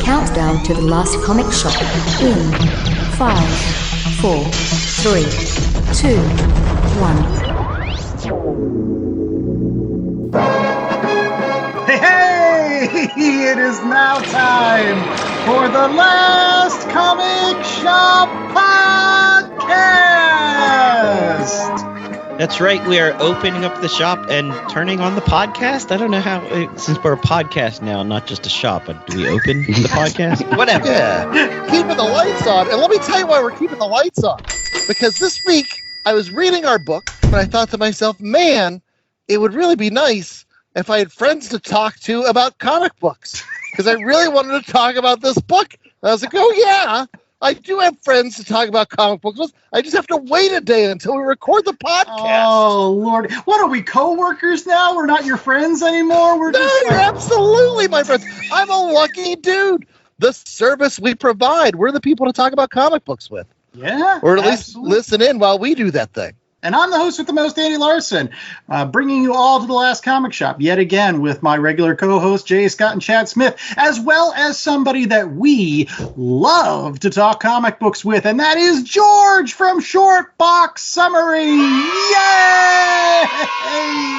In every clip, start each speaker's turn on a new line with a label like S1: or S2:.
S1: countdown to the last comic shop in 5, 4, 3, 2, 1.
S2: Hey! It is now time for the last comic shop podcast!
S3: That's right. We are opening up the shop and turning on the podcast. I don't know how, since we're a podcast now, not just a shop, but do we open the podcast? Whatever.
S4: Yeah. Keeping the lights on. And let me tell you why we're keeping the lights on. Because this week I was reading our book, and I thought to myself, man, it would really be nice if I had friends to talk to about comic books. Because I really wanted to talk about this book. And I was like, oh, yeah. I do have friends to talk about comic books with. I just have to wait a day until we record the podcast.
S2: Oh, Lord. What are we, co-workers now? We're not your friends anymore?
S4: You're absolutely my friends. I'm a lucky dude. The service we provide, we're the people to talk about comic books with.
S2: Yeah,
S4: or at least listen in while we do that thing.
S2: And I'm the host with the most, Andy Larson, bringing you all to the last comic shop yet again with my regular co-hosts, Jay Scott and Chad Smith, as well as somebody that we love to talk comic books with, and that is George from Shortbox Summary. Yay!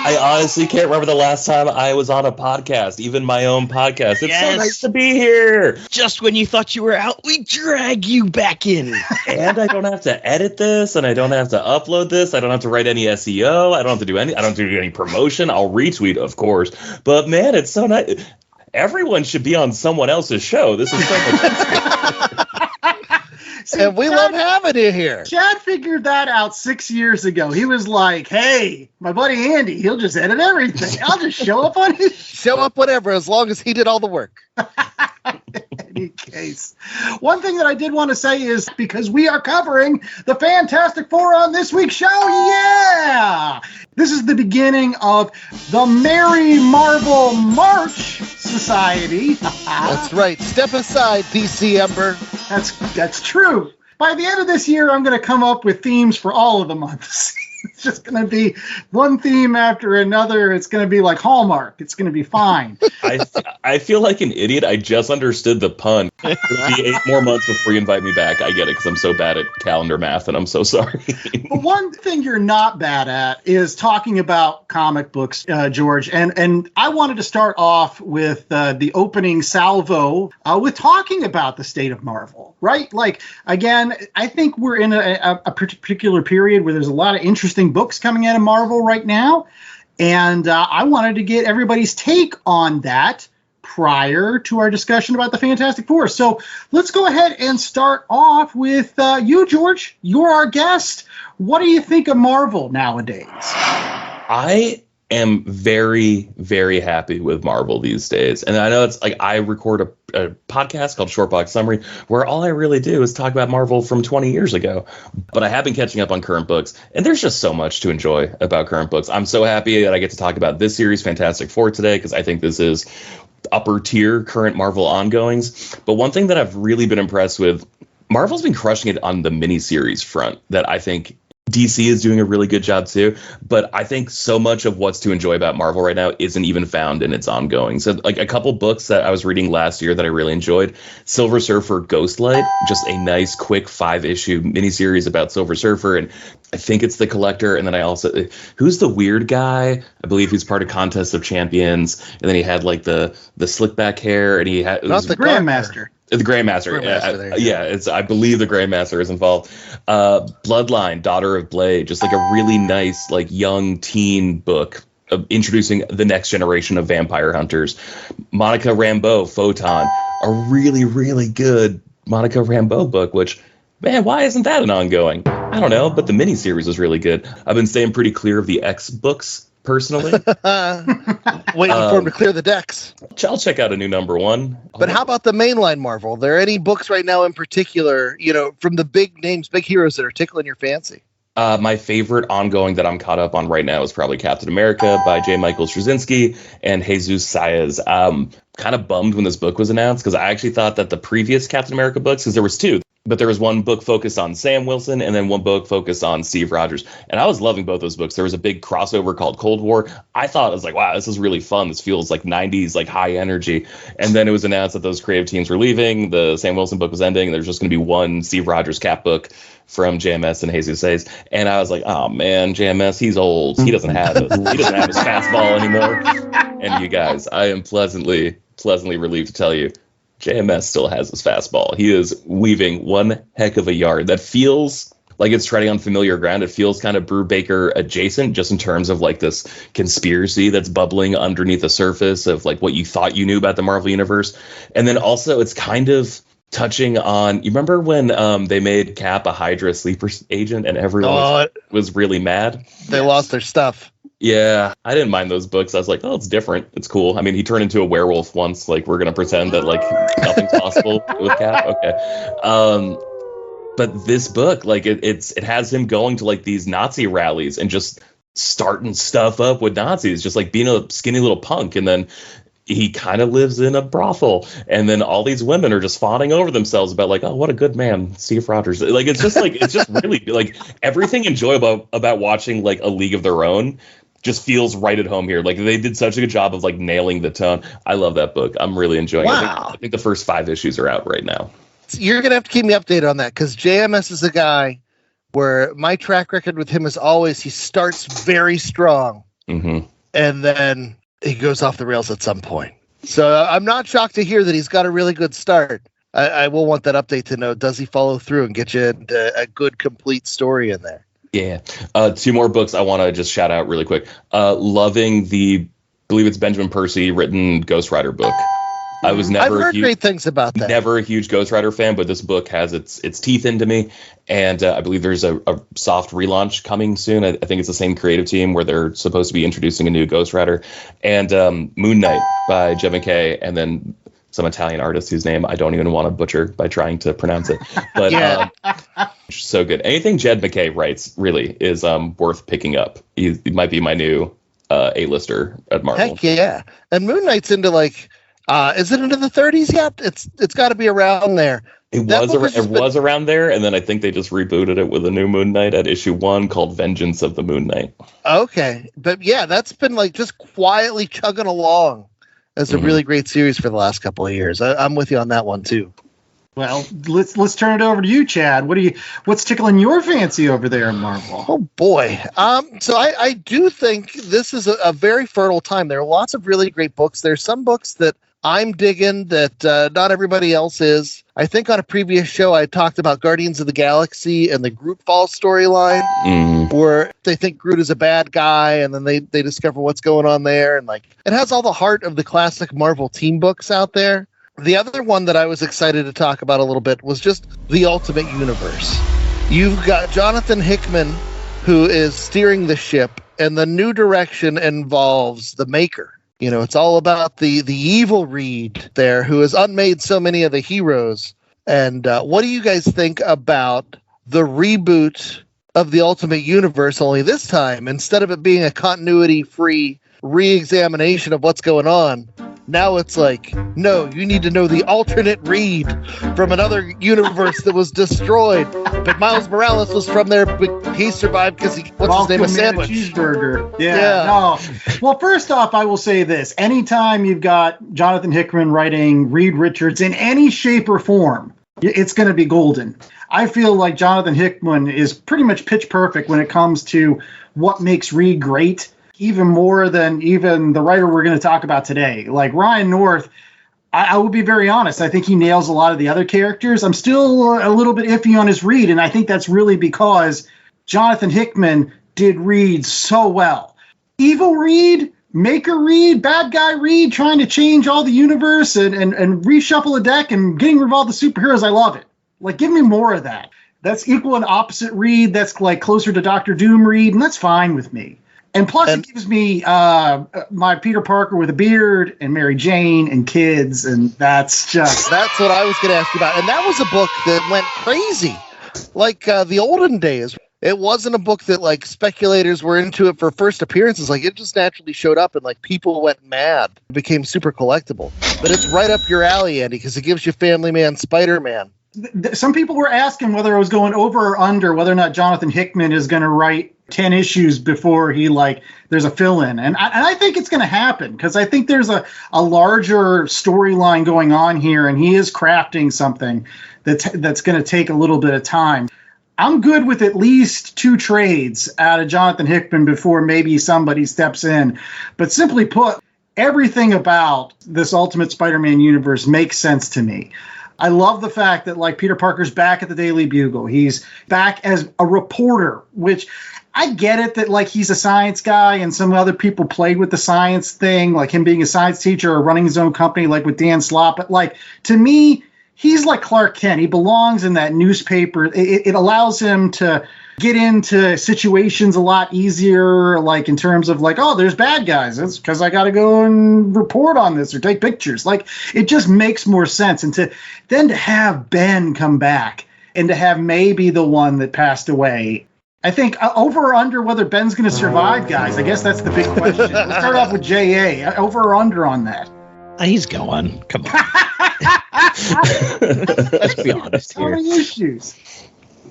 S5: I honestly can't remember the last time I was on a podcast, even my own podcast. It's so nice to be here.
S3: Just when you thought you were out, we drag you back in.
S5: And I don't have to edit this, and I don't have to upload this. I don't have to write any SEO. I don't have to do any promotion. I'll retweet, of course. But man, it's so nice. Everyone should be on someone else's show. This is so much.
S4: And we love having you here.
S2: Chad figured that out 6 years ago. He was like, hey, my buddy Andy, he'll just edit everything. I'll just show up on his
S4: show up whatever, as long as he did all the work.
S2: Any case. One thing that I did want to say is because we are covering the Fantastic Four on this week's show, yeah! This is the beginning of the Merry Marvel March Society.
S4: That's right. Step aside, DC Ember.
S2: That's true. By the end of this year, I'm going to come up with themes for all of the months. It's just going to be one theme after another. It's going to be like Hallmark. It's going to be fine.
S5: I feel like an idiot. I just understood the pun. It'll be 8 more months before you invite me back. I get it because I'm so bad at calendar math, and I'm so sorry.
S2: But one thing you're not bad at is talking about comic books, George. And I wanted to start off with the opening salvo with talking about the state of Marvel, right? Like, again, I think we're in a particular period where there's a lot of interesting books coming out of Marvel right now. And I wanted to get everybody's take on that prior to our discussion about the Fantastic Four. So let's go ahead and start off with you, George. You're our guest. What do you think of Marvel nowadays?
S5: I am very, very happy with Marvel these days. And I know it's like I record a podcast called Shortbox Summary where all I really do is talk about Marvel from 20 years ago. But I have been catching up on current books, and there's just so much to enjoy about current books. I'm so happy that I get to talk about this series, Fantastic Four, today, because I think this is upper tier current Marvel ongoings. But one thing that I've really been impressed with, Marvel's been crushing it on the miniseries front that I think DC is doing a really good job too, but I think so much of what's to enjoy about Marvel right now isn't even found in its ongoing. So like a couple books that I was reading last year that I really enjoyed, Silver Surfer Ghostlight, just a nice quick 5-issue miniseries about Silver Surfer, and I think it's the Collector. And then I also, who's the weird guy? I believe he's part of Contest of Champions, and then he had like the slick back hair, and he had
S2: not the Grandmaster.
S5: The Grandmaster, I believe the Grandmaster is involved. Bloodline, Daughter of Blade, just like a really nice, like young teen book of introducing the next generation of vampire hunters. Monica Rambeau, Photon, a really, really good Monica Rambeau book, which, man, why isn't that an ongoing? I don't know, but the miniseries was really good. I've been staying pretty clear of the X books, personally.
S4: Waiting for him to clear the decks.
S5: I'll check out a new #1.
S4: But how about the mainline Marvel? Are there any books right now in particular, from the big names, big heroes that are tickling your fancy?
S5: My favorite ongoing that I'm caught up on right now is probably Captain America by J. Michael Straczynski and Jesus Saez. Kind of bummed when this book was announced because I actually thought that the previous Captain America books, because there was 2, but there was one book focused on Sam Wilson and then one book focused on Steve Rogers. And I was loving both those books. There was a big crossover called Cold War. I thought, I was like, wow, this is really fun. This feels like 90s, like high energy. And then it was announced that those creative teams were leaving. The Sam Wilson book was ending. And there's just going to be one Steve Rogers Cap book from JMS and Jesus Says. And I was like, oh man, JMS, he's old. He doesn't have his fastball anymore. And you guys, I am pleasantly relieved to tell you, JMS still has his fastball. He is weaving one heck of a yard that feels like it's treading on familiar ground. It feels kind of Brubaker adjacent, just in terms of like this conspiracy that's bubbling underneath the surface of like what you thought you knew about the Marvel Universe. And then also it's kind of touching on, you remember when they made Cap a Hydra sleeper agent and everyone was really mad?
S4: They lost their stuff.
S5: Yeah, I didn't mind those books. I was like, oh, it's different. It's cool. I mean, he turned into a werewolf once. Like, we're going to pretend that, like, nothing's possible with Cap. Okay. But this book, like, it has him going to, like, these Nazi rallies and just starting stuff up with Nazis, just, like, being a skinny little punk. And then he kind of lives in a brothel. And then all these women are just fawning over themselves about, like, oh, what a good man, Steve Rogers. Like, it's just really, like, everything enjoyable about watching, like, A League of Their Own just feels right at home here. Like, they did such a good job of like nailing the tone. I love that book. I'm really enjoying it. I think the first 5 issues are out right now.
S4: You're gonna have to keep me updated on that, because JMS is a guy where my track record with him is always he starts very strong, and then he goes off the rails at some point. So I'm not shocked to hear that he's got a really good start. I will want that update to know, does he follow through and get you a good complete story in there?
S5: Yeah. 2 more books I want to just shout out really quick. Loving I believe it's Benjamin Percy written Ghost Rider book. I've heard
S4: great things about that.
S5: Never a huge Ghost Rider fan, but this book has its teeth into me. And I believe there's a soft relaunch coming soon. I think it's the same creative team where they're supposed to be introducing a new Ghost Rider. And Moon Knight by Jed MacKay, and then some Italian artist whose name I don't even want to butcher by trying to pronounce it. But so good. Anything Jed MacKay writes really is worth picking up. He might be my new A-lister at Marvel.
S4: Heck yeah. And Moon Knight's into like, is it into the 30s yet? It's got to be around there.
S5: It was around there, and then I think they just rebooted it with a new Moon Knight at issue 1 called Vengeance of the Moon Knight. Okay.
S4: But yeah, that's been like just quietly chugging along as a really great series for the last couple of years. I'm with you on that one too.
S2: Well, let's turn it over to you, Chad. What's tickling your fancy over there in Marvel?
S4: Oh boy. So I do think this is a very fertile time. There are lots of really great books. There's some books that I'm digging that not everybody else is. I think on a previous show I talked about Guardians of the Galaxy and the Groot Fall storyline, where they think Groot is a bad guy, and then they discover what's going on there, and like it has all the heart of the classic Marvel team books out there. The other one that I was excited to talk about a little bit was just the Ultimate Universe. You've got Jonathan Hickman, who is steering the ship, and the new direction involves the Maker. You know, it's all about the evil Reed there, who has unmade so many of the heroes. And what do you guys think about the reboot of the Ultimate Universe, only this time, instead of it being a continuity-free re-examination of what's going on, now it's like, no, you need to know the alternate Reed from another universe that was destroyed. But Miles Morales was from there, but he survived because his name? A sandwich.
S2: Cheeseburger. Yeah. No. Well, first off, I will say this. Anytime you've got Jonathan Hickman writing Reed Richards in any shape or form, it's going to be golden. I feel like Jonathan Hickman is pretty much pitch perfect when it comes to what makes Reed great. Even more than even the writer we're going to talk about today. Like Ryan North, I will be very honest. I think he nails a lot of the other characters. I'm still a little bit iffy on his Reed, and I think that's really because Jonathan Hickman did Reed so well. Evil Reed, Maker Reed, bad guy Reed, trying to change all the universe and reshuffle the deck and getting rid of all the superheroes. I love it. Like, give me more of that. That's equal and opposite Reed. That's like closer to Dr. Doom Reed, and that's fine with me. And plus, it gives me my Peter Parker with a beard and Mary Jane and kids, and that's
S4: what I was going to ask you about. And that was a book that went crazy, like the olden days. It wasn't a book that like speculators were into it for first appearances. Like it just naturally showed up, and like people went mad. It became super collectible. But it's right up your alley, Andy, because it gives you Family Man, Spider-Man.
S2: Some people were asking whether I was going over or under, whether or not Jonathan Hickman is going to write 10 issues before there's a fill-in. And I think it's going to happen because I think there's a larger storyline going on here, and he is crafting something that's going to take a little bit of time. I'm good with at least 2 trades out of Jonathan Hickman before maybe somebody steps in. But simply put, everything about this Ultimate Spider-Man universe makes sense to me. I love the fact that Peter Parker's back at the Daily Bugle. He's back as a reporter, which I get it that he's a science guy and some other people played with the science thing, like him being a science teacher or running his own company with Dan Slott. But to me, he's like Clark Kent. He belongs in that newspaper. It allows him to get into situations a lot easier, in terms of oh, there's bad guys. It's because I got to go and report on this or take pictures. It just makes more sense. And to have Ben come back and to have maybe the one that passed away. I think over or under whether Ben's going to survive, guys. I guess that's the big question. Let's start off with J.A. Over or under on that?
S3: He's going. Come on. Let's be honest here.
S2: How many issues?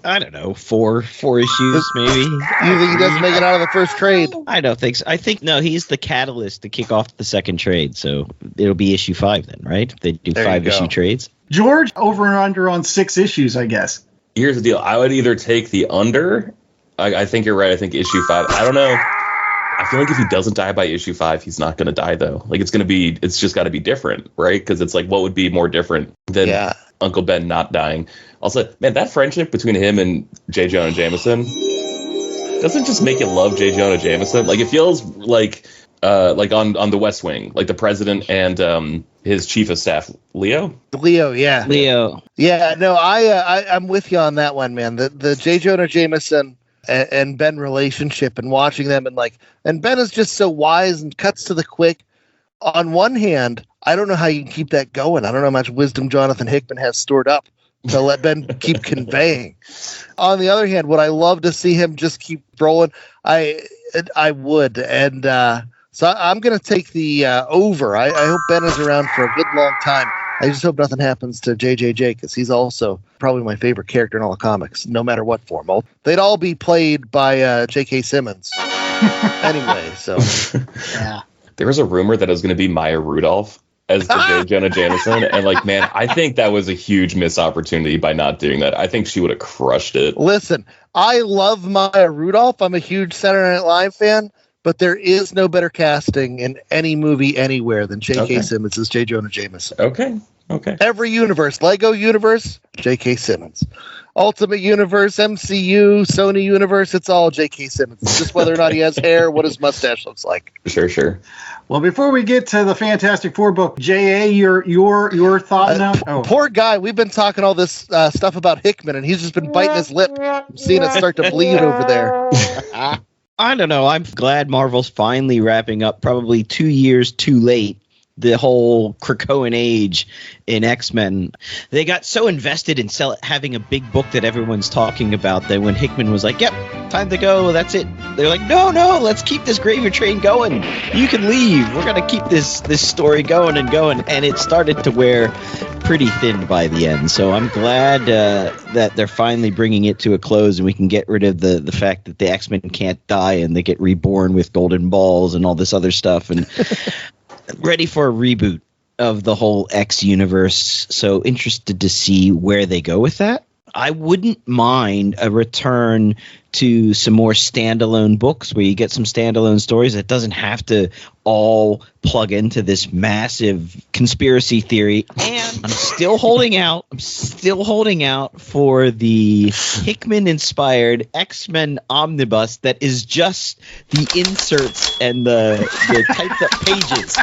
S3: I don't know, four issues maybe.
S4: You think he doesn't make it out of the first trade?
S3: I don't think so. I think, no, he's the catalyst to kick off the second trade. So it'll be issue 5 then, right? They do 5-issue trades.
S2: George, over and under on 6 issues, I guess.
S5: Here's the deal. I would either take the under. I think you're right. I think issue 5. I don't know. I feel like if he doesn't die by issue 5, he's not going to die, though. It's just got to be different, right? Because it's what would be more different than Uncle Ben not dying? Also, man, that friendship between him and J. Jonah Jameson doesn't just make you love J. Jonah Jameson. It feels like on the West Wing, the president and his chief of staff, Leo.
S4: Yeah.
S3: Leo.
S4: Yeah, no, I'm with you on that one, man. The J. Jonah Jameson and Ben relationship and watching them and Ben is just so wise and cuts to the quick. On one hand, I don't know how you can keep that going. I don't know how much wisdom Jonathan Hickman has stored up to let Ben keep conveying. On the other hand, would I love to see him just keep rolling? I would. And so I'm going to take the over. I hope Ben is around for a good long time. I just hope nothing happens to JJJ because he's also probably my favorite character in all the comics, no matter what form. They'd all be played by J.K. Simmons anyway. So,
S2: yeah.
S5: There was a rumor that it was going to be Maya Rudolph as the J. Jonah Jameson. And man, I think that was a huge missed opportunity by not doing that. I think she would have crushed it.
S4: Listen, I love Maya Rudolph. I'm a huge Saturday Night Live fan. But there is no better casting in any movie anywhere than J.K. Simmons as J. Jonah Jameson.
S5: Okay.
S4: Every universe, Lego universe, J.K. Simmons. Ultimate Universe, MCU, Sony Universe, it's all J.K. Simmons. It's just whether or not he has hair, what his mustache looks like.
S5: Sure.
S2: Well, before we get to the Fantastic Four book, J.A., your thought now?
S4: Poor guy. We've been talking all this stuff about Hickman, and he's just been biting his lip. I'm seeing it start to bleed over there.
S3: I don't know. I'm glad Marvel's finally wrapping up, probably 2 years too late, the whole Krakoan age in X-Men. They got so invested in having a big book that everyone's talking about that when Hickman was like, yep, time to go, that's it. They're like, no, let's keep this gravy train going. You can leave. We're going to keep this story going. And it started to wear pretty thin by the end. So I'm glad that they're finally bringing it to a close and we can get rid of the fact that the X-Men can't die and they get reborn with golden balls and all this other stuff. And ready for a reboot of the whole X universe. So interested to see where they go with that. I wouldn't mind a return to some more standalone books where you get some standalone stories that doesn't have to all plug into this massive conspiracy theory. And I'm still holding out for the Hickman-inspired X-Men omnibus that is just the inserts and the typed up pages.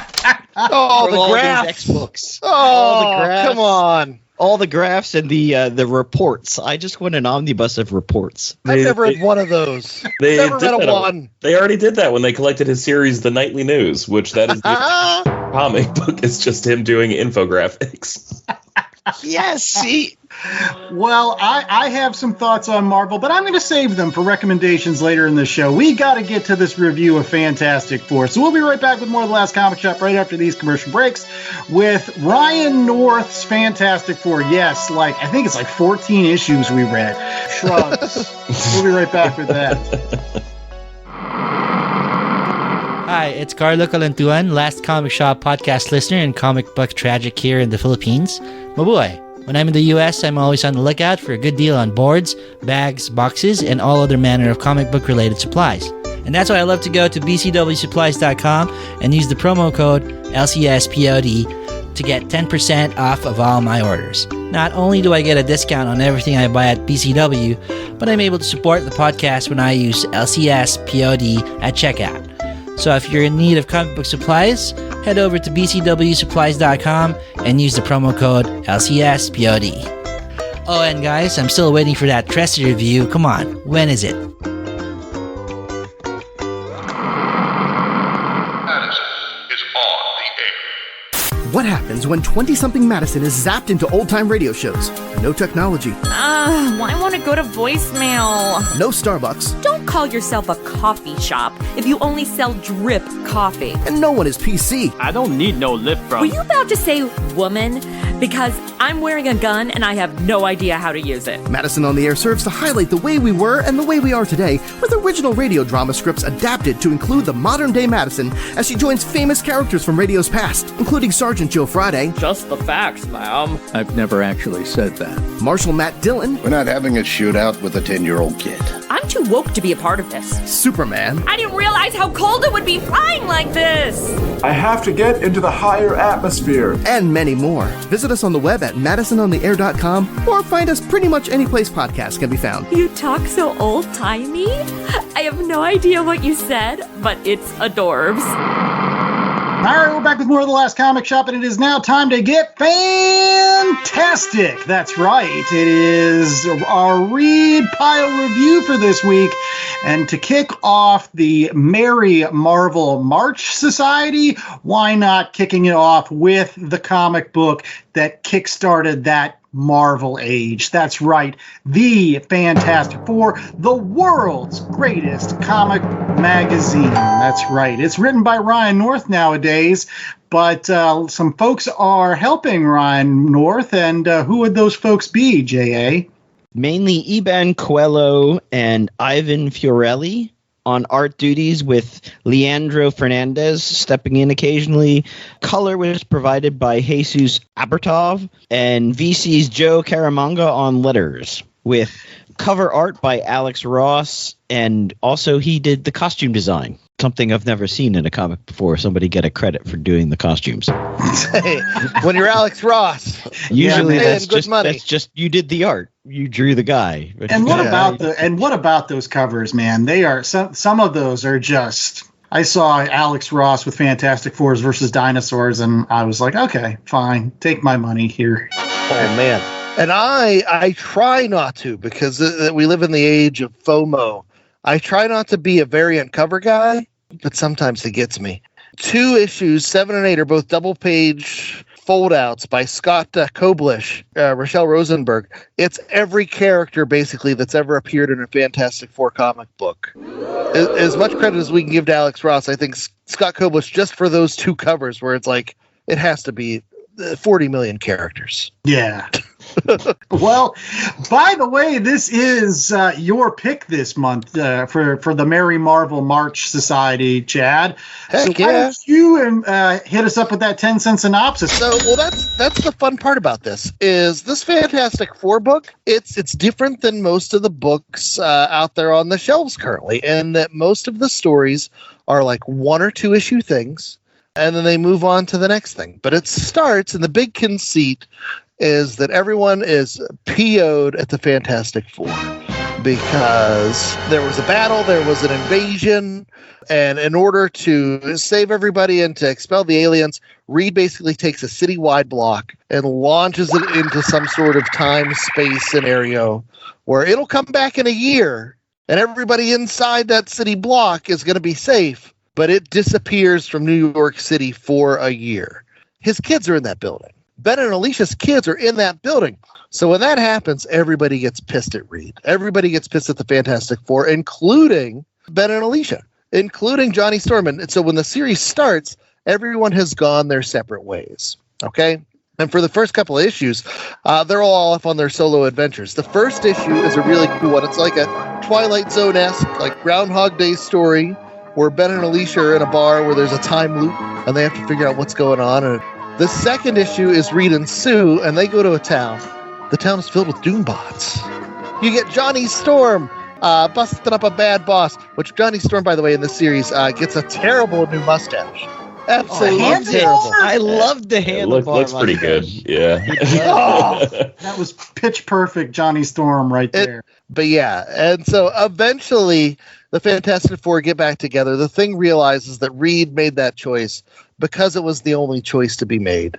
S4: Oh, the graphs.
S3: X-books.
S4: Oh, the graphs. Come on.
S3: All the graphs and the reports. I just want an omnibus of reports.
S4: I've never had one of those.
S5: They
S4: never read a one.
S5: They already did that when they collected his series, The Nightly News, which that is the comic book. It's just him doing infographics.
S3: Yes, see,
S2: Well, I have some thoughts on Marvel, but I'm going to save them for recommendations later in the show. We got to get to this review of Fantastic Four. So we'll be right back with more of The Last Comic Shop right after these commercial breaks with Ryan North's Fantastic Four. Yes, I think it's 14 issues we read. Shrugs. We'll be right back with that.
S6: Hi, it's Carlo Calantuan, Last Comic Shop podcast listener and comic book tragic here in the Philippines. Mabuhay! When I'm in the US, I'm always on the lookout for a good deal on boards, bags, boxes, and all other manner of comic book related supplies. And that's why I love to go to bcwsupplies.com and use the promo code LCSPOD to get 10% off of all my orders. Not only do I get a discount on everything I buy at BCW, but I'm able to support the podcast when I use LCSPOD at checkout. So if you're in need of comic book supplies, head over to bcwsupplies.com and use the promo code LCSPOD. Oh, and guys, I'm still waiting for that Tressie review. Come on, when is it?
S7: What happens when 20-something Madison is zapped into old-time radio shows? No technology.
S8: Why won't it go to voicemail?
S7: No Starbucks.
S8: Don't call yourself a coffee shop if you only sell drip coffee.
S7: And no one is PC.
S9: I don't need no lip from...
S8: Were you about to say woman? Because I'm wearing a gun and I have no idea how to use it.
S7: Madison on the Air serves to highlight the way we were and the way we are today with original radio drama scripts adapted to include the modern-day Madison as she joins famous characters from radio's past, including Sergeant Joe Friday.
S9: Just the facts, ma'am.
S10: I've never actually said that.
S7: Marshal Matt Dillon.
S11: We're not having a shootout with a 10-year-old kid.
S8: I'm too woke to be a part of this.
S7: Superman.
S8: I didn't realize how cold it would be flying like this.
S12: I have to get into the higher atmosphere.
S7: And many more. Visit us on the web at madisonontheair.com or find us pretty much any place podcasts can be found.
S8: You talk so old-timey. I have no idea what you said, but it's adorbs.
S2: All right, we're back with more of The Last Comic Shop, and it is now time to get fantastic. That's right. It is our read pile review for this week. And to kick off the Merry Marvel March Society, why not kicking it off with the comic book that kickstarted that Marvel age? That's right, the Fantastic Four, the world's greatest comic magazine. That's right. It's written by Ryan North nowadays, but some folks are helping Ryan North, and who would those folks be, J.A.?
S3: Mainly Iban Coello and Ivan Fiorelli on art duties, with Leandro Fernandez stepping in occasionally. Color was provided by Jesus Abertov, and VC's Joe Caramanga on letters, with cover art by Alex Ross, and also he did the costume design. Something I've never seen in a comic before, somebody get a credit for doing the costumes.
S4: Hey, when you're Alex Ross,
S3: usually that's
S4: money.
S3: just you did the art, you drew the guy.
S2: And what about those covers, man? They are some of those are just. I saw Alex Ross with Fantastic Fours versus Dinosaurs, and I was like, okay, fine, take my money here.
S4: Oh man, and I try not to, because we live in the age of FOMO. I try not to be a variant cover guy, but sometimes it gets me. 2 issues, 7 and 8, are both double-page fold-outs by Scott Koblish, Rochelle Rosenberg. It's every character, basically, that's ever appeared in a Fantastic Four comic book. As much credit as we can give to Alex Ross, I think Scott Koblish, just for those 2 covers, where it's like, it has to be 40 million characters.
S2: Yeah. Well, by the way, this is your pick this month for the Merry Marvel March Society, Chad.
S4: Heck
S2: so why don't you hit us up with that 10-cent synopsis?
S4: So, well, that's the fun part about this, is this Fantastic Four book, it's different than most of the books out there on the shelves currently, and that most of the stories are like 1 or 2 issue things, and then they move on to the next thing. But it starts, and the big conceit is that everyone is PO'd at the Fantastic Four because there was a battle, there was an invasion, and in order to save everybody and to expel the aliens, Reed basically takes a citywide block and launches it into some sort of time-space scenario where it'll come back in a year, and everybody inside that city block is going to be safe, but it disappears from New York City for a year. His kids are in that building. Ben and Alicia's kids are in that building. So when that happens, everybody gets pissed at Reed. Everybody gets pissed at the Fantastic Four, including Ben and Alicia, including Johnny Storm. And so when the series starts, everyone has gone their separate ways. Okay? And for the first couple of issues, they're all off on their solo adventures. The first issue is a really cool one. It's like a Twilight Zone-esque, like Groundhog Day story where Ben and Alicia are in a bar where there's a time loop and they have to figure out what's going on. And the second issue is Reed and Sue, and they go to a town. The town is filled with Doombots. You get Johnny Storm busting up a bad boss, which Johnny Storm, by the way, in this series gets a terrible new mustache. Absolutely terrible.
S3: I loved the handlebar.
S5: Looks pretty good. Yeah.
S2: That was pitch perfect Johnny Storm right there.
S4: But yeah, and so eventually the Fantastic Four get back together. The Thing realizes that Reed made that choice because it was the only choice to be made.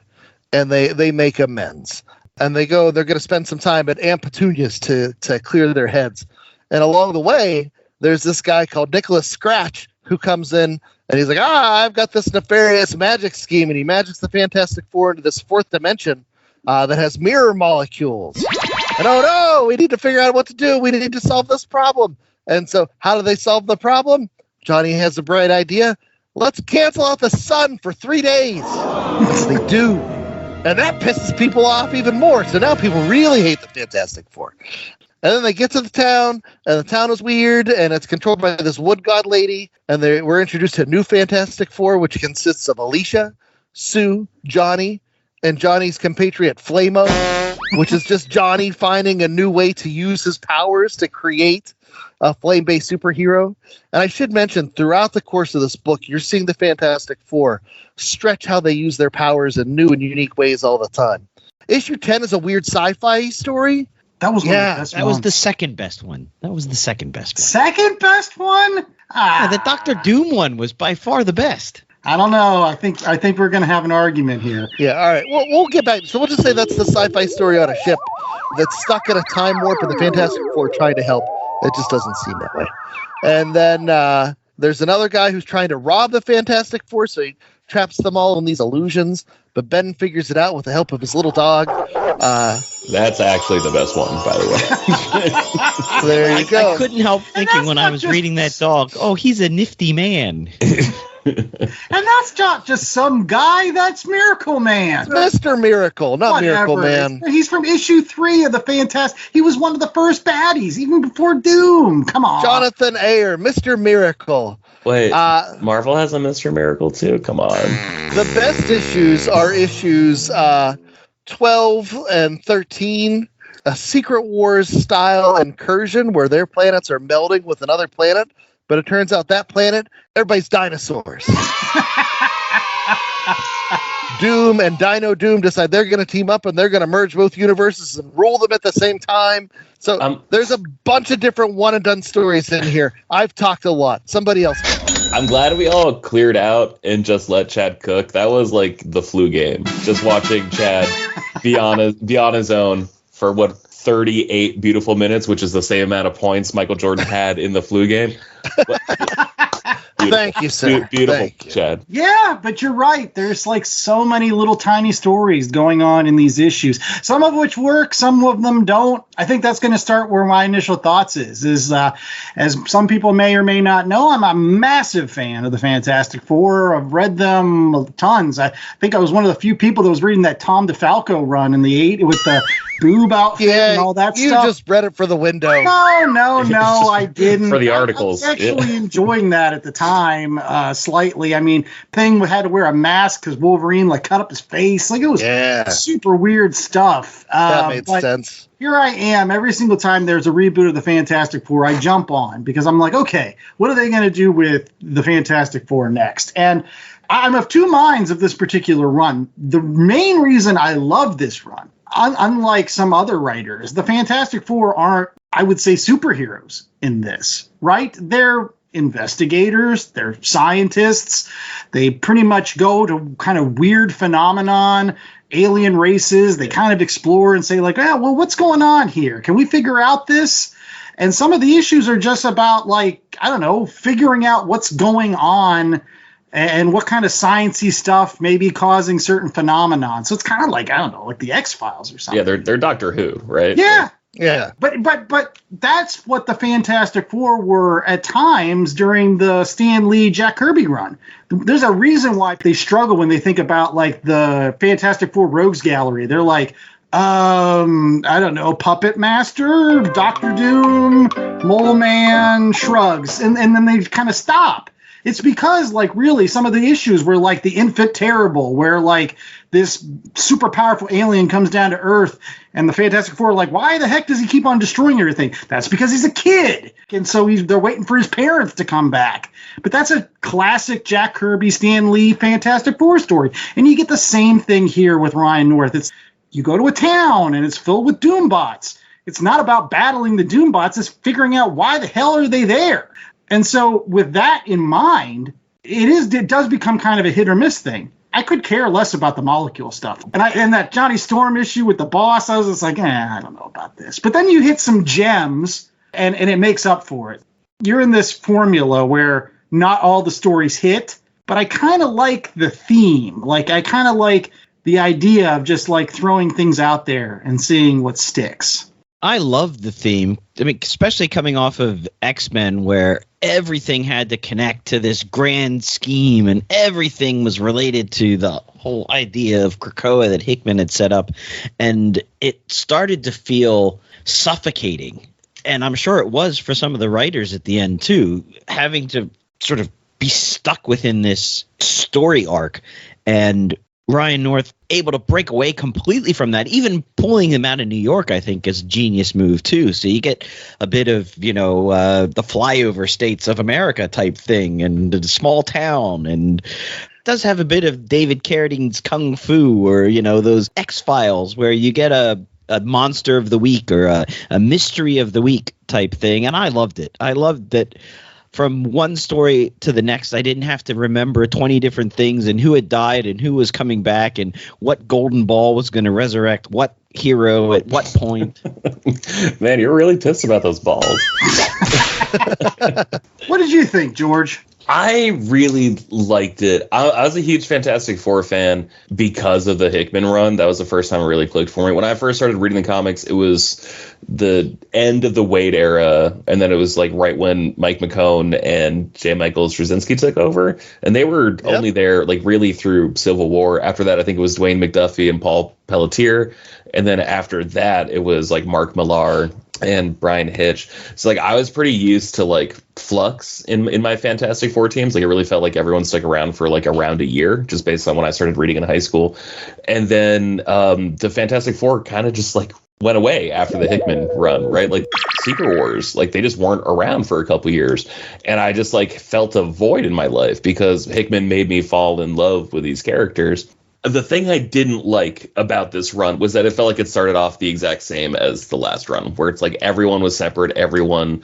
S4: And they make amends. And they're going to spend some time at Aunt Petunia's to clear their heads. And along the way, there's this guy called Nicholas Scratch who comes in and he's like, I've got this nefarious magic scheme. And he magics the Fantastic Four into this fourth dimension that has mirror molecules. And oh no, we need to figure out what to do. We need to solve this problem. And so how do they solve the problem? Johnny has a bright idea. Let's cancel out the sun for 3 days. Yes, they do. And that pisses people off even more. So now people really hate the Fantastic Four. And then they get to the town, and the town is weird, and it's controlled by this wood god lady. And we're introduced to a new Fantastic Four, which consists of Alicia, Sue, Johnny, and Johnny's compatriot Flamo, which is just Johnny finding a new way to use his powers to create a flame-based superhero. And I should mention, throughout the course of this book, you're seeing the Fantastic Four stretch how they use their powers in new and unique ways all the time. Issue 10 is a weird sci-fi story.
S2: That was one of the best
S3: that was the second best one.
S2: Second best one?
S3: Yeah, the Doctor Doom one was by far the best.
S2: I don't know. I think we're going to have an argument here.
S4: Yeah, all right. Well, we'll get back. So we'll just say that's the sci-fi story on a ship that's stuck in a time warp and the Fantastic Four trying to help. It just doesn't seem that way. And then there's another guy who's trying to rob the Fantastic Four, so he traps them all in these illusions. But Ben figures it out with the help of his little dog.
S5: That's actually the best one, by the way.
S4: So there you go.
S3: I couldn't help thinking when I was reading that dog, oh, he's a nifty man.
S2: And that's not just some guy. That's Miracle Man.
S4: It's Mr. Miracle, not Miracle Man.
S2: He's from issue 3 of the Fantastic. He was one of the first baddies, even before Doom. Come on.
S4: Jonathan Ayer, Mr. Miracle.
S5: Wait, Marvel has a Mr. Miracle too? Come on.
S4: The best issues are issues 12 and 13. A Secret Wars style incursion where their planets are melding with another planet. But it turns out that planet, everybody's dinosaurs. Doom and Dino Doom decide they're going to team up and they're going to merge both universes and roll them at the same time. So there's a bunch of different one-and-done stories in here. I've talked a lot. Somebody else.
S5: I'm glad we all cleared out and just let Chad cook. That was like the flu game. Just watching Chad be on his own for 38 beautiful minutes, which is the same amount of points Michael Jordan had in the flu game.
S4: Thank you, sir.
S5: Beautiful,
S4: Thank you.
S5: Chad.
S2: Yeah, but you're right. There's like so many little tiny stories going on in these issues. Some of which work, some of them don't. I think that's going to start where my initial thoughts is as some people may or may not know, I'm a massive fan of the Fantastic Four. I've read them tons. I think I was one of the few people that was reading that Tom DeFalco run in the 8 with the boob outfit and all that
S4: you
S2: stuff.
S4: You just read it for the window.
S2: No, I didn't.
S5: For the articles.
S2: I was actually enjoying that at the time, slightly. I mean, Thing had to wear a mask because Wolverine cut up his face. It was super weird stuff.
S4: That made sense.
S2: Here I am. Every single time there's a reboot of the Fantastic Four, I jump on because I'm like, okay, what are they going to do with the Fantastic Four next? And I'm of two minds of this particular run. The main reason I love this run, unlike some other writers, the Fantastic Four aren't, I would say, superheroes in this, right? They're investigators, they're scientists. They pretty much go to kind of weird phenomenon, alien races. They kind of explore and say what's going on here? Can we figure out this? And some of the issues are just about figuring out what's going on and what kind of sciencey stuff may be causing certain phenomenon. So it's kind of like, I don't know, like the X-Files or something.
S5: Yeah, they're Doctor Who, right?
S2: Yeah.
S4: Yeah.
S2: But that's what the Fantastic Four were at times during the Stan Lee, Jack Kirby run. There's a reason why they struggle when they think about like the Fantastic Four Rogues Gallery. They're like, I don't know, Puppet Master, Doctor Doom, Mole Man, Shrugs, and then they kind of stop. It's because, like, really, some of the issues were like the Infant Terrible, where like this super powerful alien comes down to Earth, and the Fantastic Four are like, why the heck does he keep on destroying everything? That's because he's a kid, and so they're waiting for his parents to come back. But that's a classic Jack Kirby, Stan Lee Fantastic Four story, and you get the same thing here with Ryan North. It's you go to a town and it's filled with Doombots. It's not about battling the Doombots; it's figuring out why the hell are they there. And so with that in mind, it does become kind of a hit or miss thing. I could care less about the molecule stuff. And that Johnny Storm issue with the boss, I was just like, I don't know about this. But then you hit some gems and it makes up for it. You're in this formula where not all the stories hit, but I kind of like the theme. Like I kind of like the idea of just like throwing things out there and seeing what sticks.
S3: I love the theme. I mean, especially coming off of X-Men, where everything had to connect to this grand scheme and everything was related to the whole idea of Krakoa that Hickman had set up. And it started to feel suffocating. And I'm sure it was for some of the writers at the end, too, having to sort of be stuck within this story arc. And Ryan North able to break away completely from that, even pulling him out of New York, I think is a genius move too. So you get a bit of, the flyover states of America type thing and the small town, and does have a bit of David Carradine's Kung Fu or, those X-Files where you get a monster of the week or a mystery of the week type thing. And I loved it. I loved that. From one story to the next, I didn't have to remember 20 different things and who had died and who was coming back and what golden ball was going to resurrect what hero at what point.
S5: Man, you're really pissed about those balls.
S2: What did you think, George?
S5: I really liked it. I was a huge Fantastic Four fan because of the Hickman run. That was the first time it really clicked for me. When I first started reading the comics, it was the end of the Wade era, and then it was like right when Mike McKone and J. Michael Straczynski took over, and they were only there like really through Civil War. After that, I think it was Dwayne McDuffie and Paul Pelletier, and then after that, it was like Mark Millar and Brian Hitch. So like I was pretty used to like flux in my Fantastic Four teams. Like it really felt like everyone stuck around for like around a year, just based on when I started reading in high school. And then the Fantastic Four kind of just like went away after the Hickman run, right? Like Secret Wars, like they just weren't around for a couple years. And I just like felt a void in my life because Hickman made me fall in love with these characters. The thing I didn't like about this run was that it felt like it started off the exact same as the last run, where it's like everyone was separate, everyone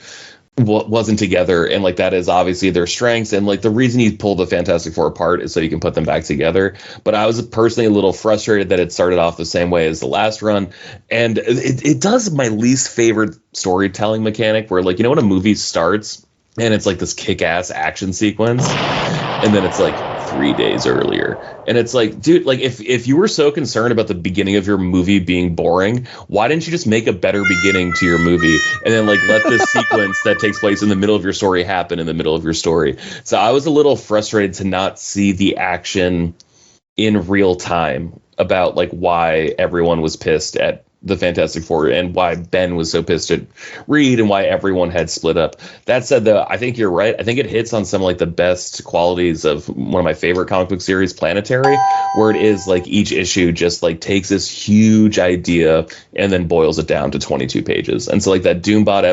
S5: wasn't together, and like that is obviously their strengths, and like the reason you pull the Fantastic Four apart is so you can put them back together. But I was personally a little frustrated that it started off the same way as the last run, and it does my least favorite storytelling mechanic, where like when a movie starts and it's like this kick-ass action sequence, and then it's like 3 days earlier. And it's like, dude, like if you were so concerned about the beginning of your movie being boring, why didn't you just make a better beginning to your movie and then like let this sequence that takes place in the middle of your story happen in the middle of your story? So I was a little frustrated to not see the action in real time about like why everyone was pissed at the Fantastic Four and why Ben was so pissed at Reed and why everyone had split up. That said, though, I think you're right. I think it hits on some like the best qualities of one of my favorite comic book series, Planetary, where it is like each issue just like takes this huge idea and then boils it down to 22 pages. And so like that Doombot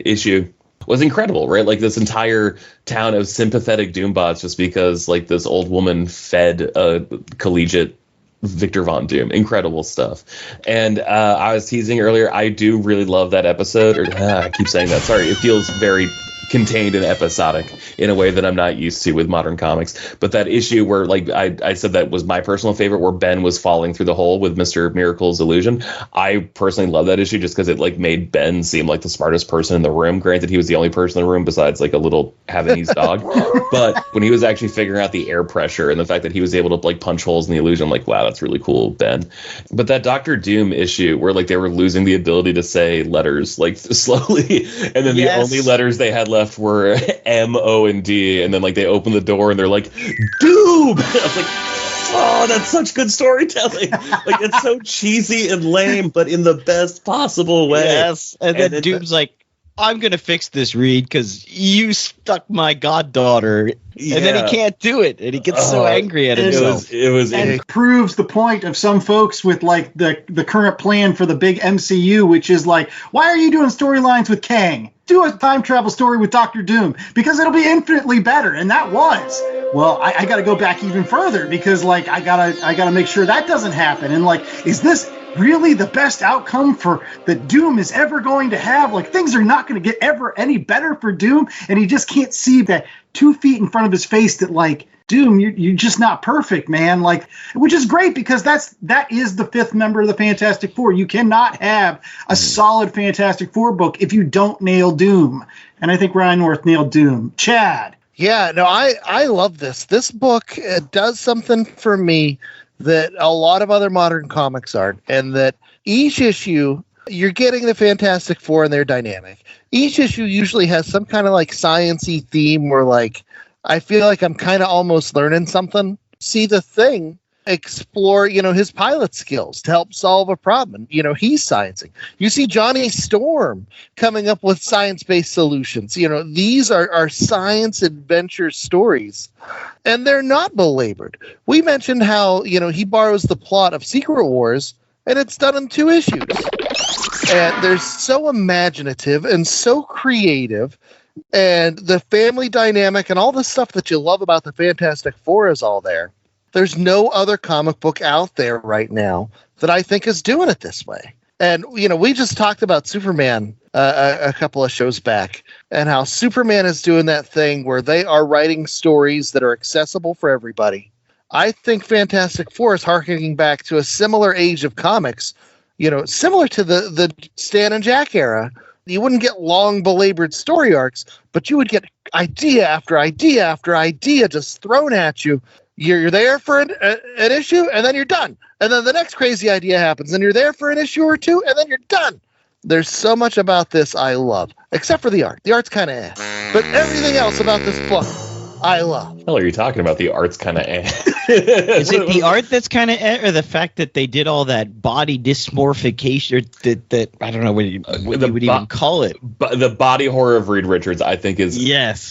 S5: issue was incredible, right? Like this entire town of sympathetic Doombots just because like this old woman fed a collegiate Victor Von Doom. Incredible stuff. And I was teasing earlier, I do really love that episode. I keep saying that. Sorry. It feels very contained and episodic in a way that I'm not used to with modern comics. But that issue where, like, I said that was my personal favorite, where Ben was falling through the hole with Mr. Miracle's illusion. I personally love that issue just because it, like, made Ben seem like the smartest person in the room. Granted, he was the only person in the room besides, like, a little Havanese dog. But when he was actually figuring out the air pressure and the fact that he was able to, like, punch holes in the illusion, I'm like, wow, that's really cool, Ben. But that Doctor Doom issue where, like, they were losing the ability to say letters, like, slowly, and then the only letters they had left were M, O, and D, and then, like, they open the door and they're like, Doom! I was like, oh, that's such good storytelling. Like, it's so cheesy and lame, but in the best possible way.
S3: Yes, and then Doom's like, I'm going to fix this, Reed, because you stuck my goddaughter. Yeah. And then he can't do it, and he gets so angry at himself.
S2: It proves the point of some folks with, like, the current plan for the big MCU, which is like, why are you doing storylines with Kang? Do a time travel story with Doctor Doom, because it'll be infinitely better. And that was. Well, I got to go back even further, because, like, I gotta make sure that doesn't happen. And, like, is this really the best outcome for that Doom is ever going to have? Like, things are not going to get ever any better for Doom, and he just can't see that 2 feet in front of his face that, like, Doom, you're just not perfect, man. Like, which is great, because that is the fifth member of the Fantastic Four. You cannot have a solid Fantastic Four book if you don't nail Doom. And I think Ryan North nailed Doom. Chad.
S4: Yeah, no, I love this. This book does something for me that a lot of other modern comics aren't, and that each issue, you're getting the Fantastic Four and their dynamic. Each issue usually has some kind of, like, science-y theme where, like, I feel like I'm kind of almost learning something. See the Thing explore, his pilot skills to help solve a problem. He's sciencing. You see Johnny Storm coming up with science-based solutions. These are science adventure stories, and they're not belabored. We mentioned how, he borrows the plot of Secret Wars, and it's done in 2 issues. And they're so imaginative and so creative, and the family dynamic and all the stuff that you love about the Fantastic Four is all there. There's no other comic book out there right now that I think is doing it this way. And, we just talked about Superman a couple of shows back, and how Superman is doing that thing where they are writing stories that are accessible for everybody. I think Fantastic Four is harkening back to a similar age of comics, similar to the Stan and Jack era. You wouldn't get long belabored story arcs, but you would get idea after idea after idea just thrown at you. You're there for an issue, and then you're done. And then the next crazy idea happens, and you're there for an issue or 2, and then you're done. There's so much about this I love, except for the art. The art's kind of but everything else about this book, I love.
S5: What the hell are you talking about? The art's kind of
S3: Is it the art that's kind of or the fact that they did all that body dysmorphication, or that I don't know what you would even call it?
S5: The body horror of Reed Richards, I think, is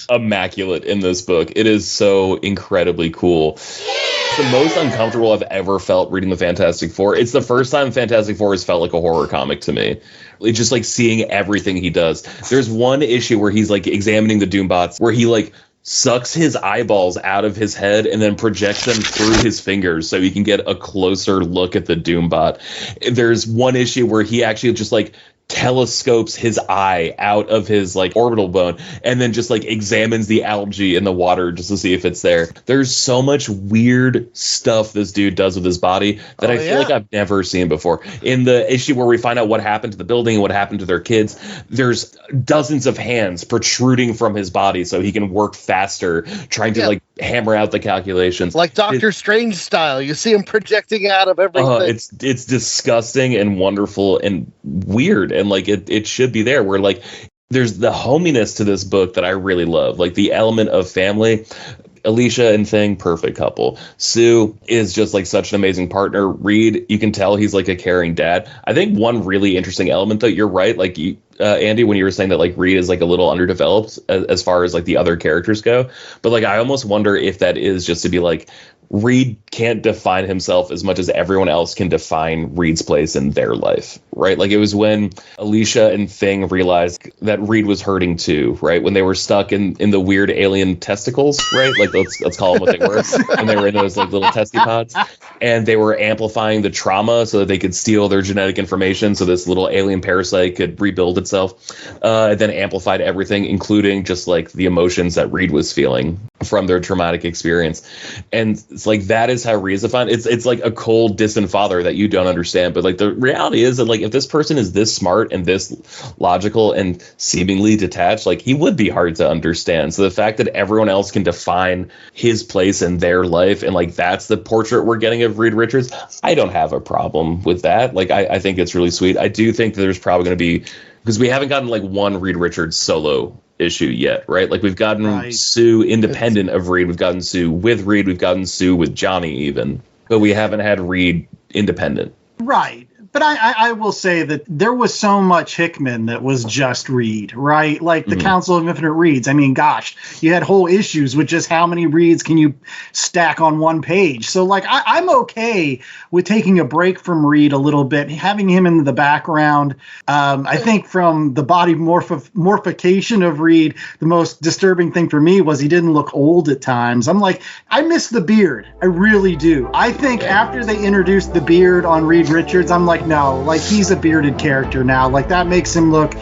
S5: immaculate in this book. It is so incredibly cool. It's the most uncomfortable I've ever felt reading the Fantastic Four. It's the first time Fantastic Four has felt like a horror comic to me. It's just like seeing everything he does. There's one issue where he's, like, examining the Doombots, where he, like, sucks his eyeballs out of his head and then projects them through his fingers so he can get a closer look at the Doombot. There's one issue where he actually just, like, telescopes his eye out of his, like, orbital bone and then just, like, examines the algae in the water just to see if it's there. There's so much weird stuff this dude does with his body that I feel like I've never seen before. In the issue where we find out what happened to the building and what happened to their kids, there's dozens of hands protruding from his body so he can work faster, trying to like hammer out the calculations.
S4: Like Doctor Strange style. You see him projecting out of everything.
S5: It's disgusting and wonderful and weird. And like it should be there, where like there's the hominess to this book that I really love, like the element of family. Alicia and Thing, perfect couple. Sue is just like such an amazing partner. Reed, you can tell he's like a caring dad. I think one really interesting element, though, you're right, like Andy, when you were saying that like Reed is like a little underdeveloped as far as like the other characters go, but like I almost wonder if that is just to be like Reed can't define himself as much as everyone else can define Reed's place in their life, right? Like, it was when Alicia and Thing realized that Reed was hurting too, right? When they were stuck in the weird alien testicles, right? Like, let's call them what they were. And they were in those like little testy pods, and they were amplifying the trauma so that they could steal their genetic information, so this little alien parasite could rebuild itself, and then amplified everything, including just like the emotions that Reed was feeling from their traumatic experience. And it's like, that is how Reed's defined. It's like a cold, distant father that you don't understand. But like, the reality is that like, if this person is this smart and this logical and seemingly detached, like, he would be hard to understand. So the fact that everyone else can define his place in their life, and like, that's the portrait we're getting of Reed Richards, I don't have a problem with that. Like, I think it's really sweet. I do think that there's probably going to be, because we haven't gotten like one Reed Richards solo issue yet, right? Like, we've gotten Sue independent of Reed, we've gotten Sue with Reed, we've gotten Sue with Johnny even, but we haven't had Reed independent.
S2: Right. But I will say that there was so much Hickman that was just Reed, right? Like the Council of Infinite Reeds. I mean, gosh, you had whole issues with just how many Reeds can you stack on one page. So, like, I'm okay with taking a break from Reed a little bit, having him in the background. I think from the body morphication of Reed, the most disturbing thing for me was he didn't look old at times. I'm like, I miss the beard. I really do. I think after they introduced the beard on Reed Richards, I'm like, no, like, he's a bearded character now. Like, that makes him look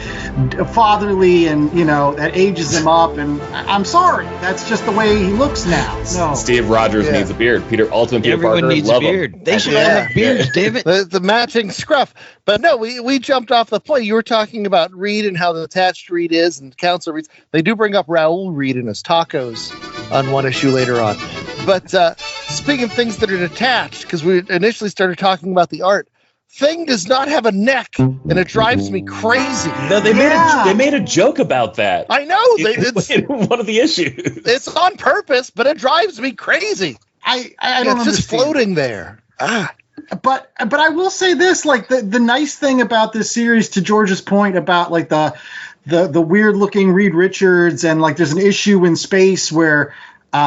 S2: fatherly, and, you know, that ages him up. And I'm sorry, that's just the way he looks now. No,
S5: Steve Rogers needs a beard. Ultimate Peter
S3: Everyone
S5: Parker,
S3: needs
S5: love
S3: a beard.
S5: him.
S3: They should all have beards, David.
S4: The matching scruff. But no, we jumped off the point. You were talking about Reed and how attached Reed is, and Council Reed. They do bring up Raul Reed and his tacos on one issue later on. But speaking of things that are detached, because we initially started talking about the art, Thing does not have a neck, and it drives me crazy.
S5: No, they made a joke about that.
S4: I know. It's
S5: one of the issues.
S4: It's on purpose, but it drives me crazy.
S2: I don't understand.
S4: It's just floating there.
S2: But I will say this, like, the nice thing about this series, to George's point about like the weird looking Reed Richards, and like there's an issue in space where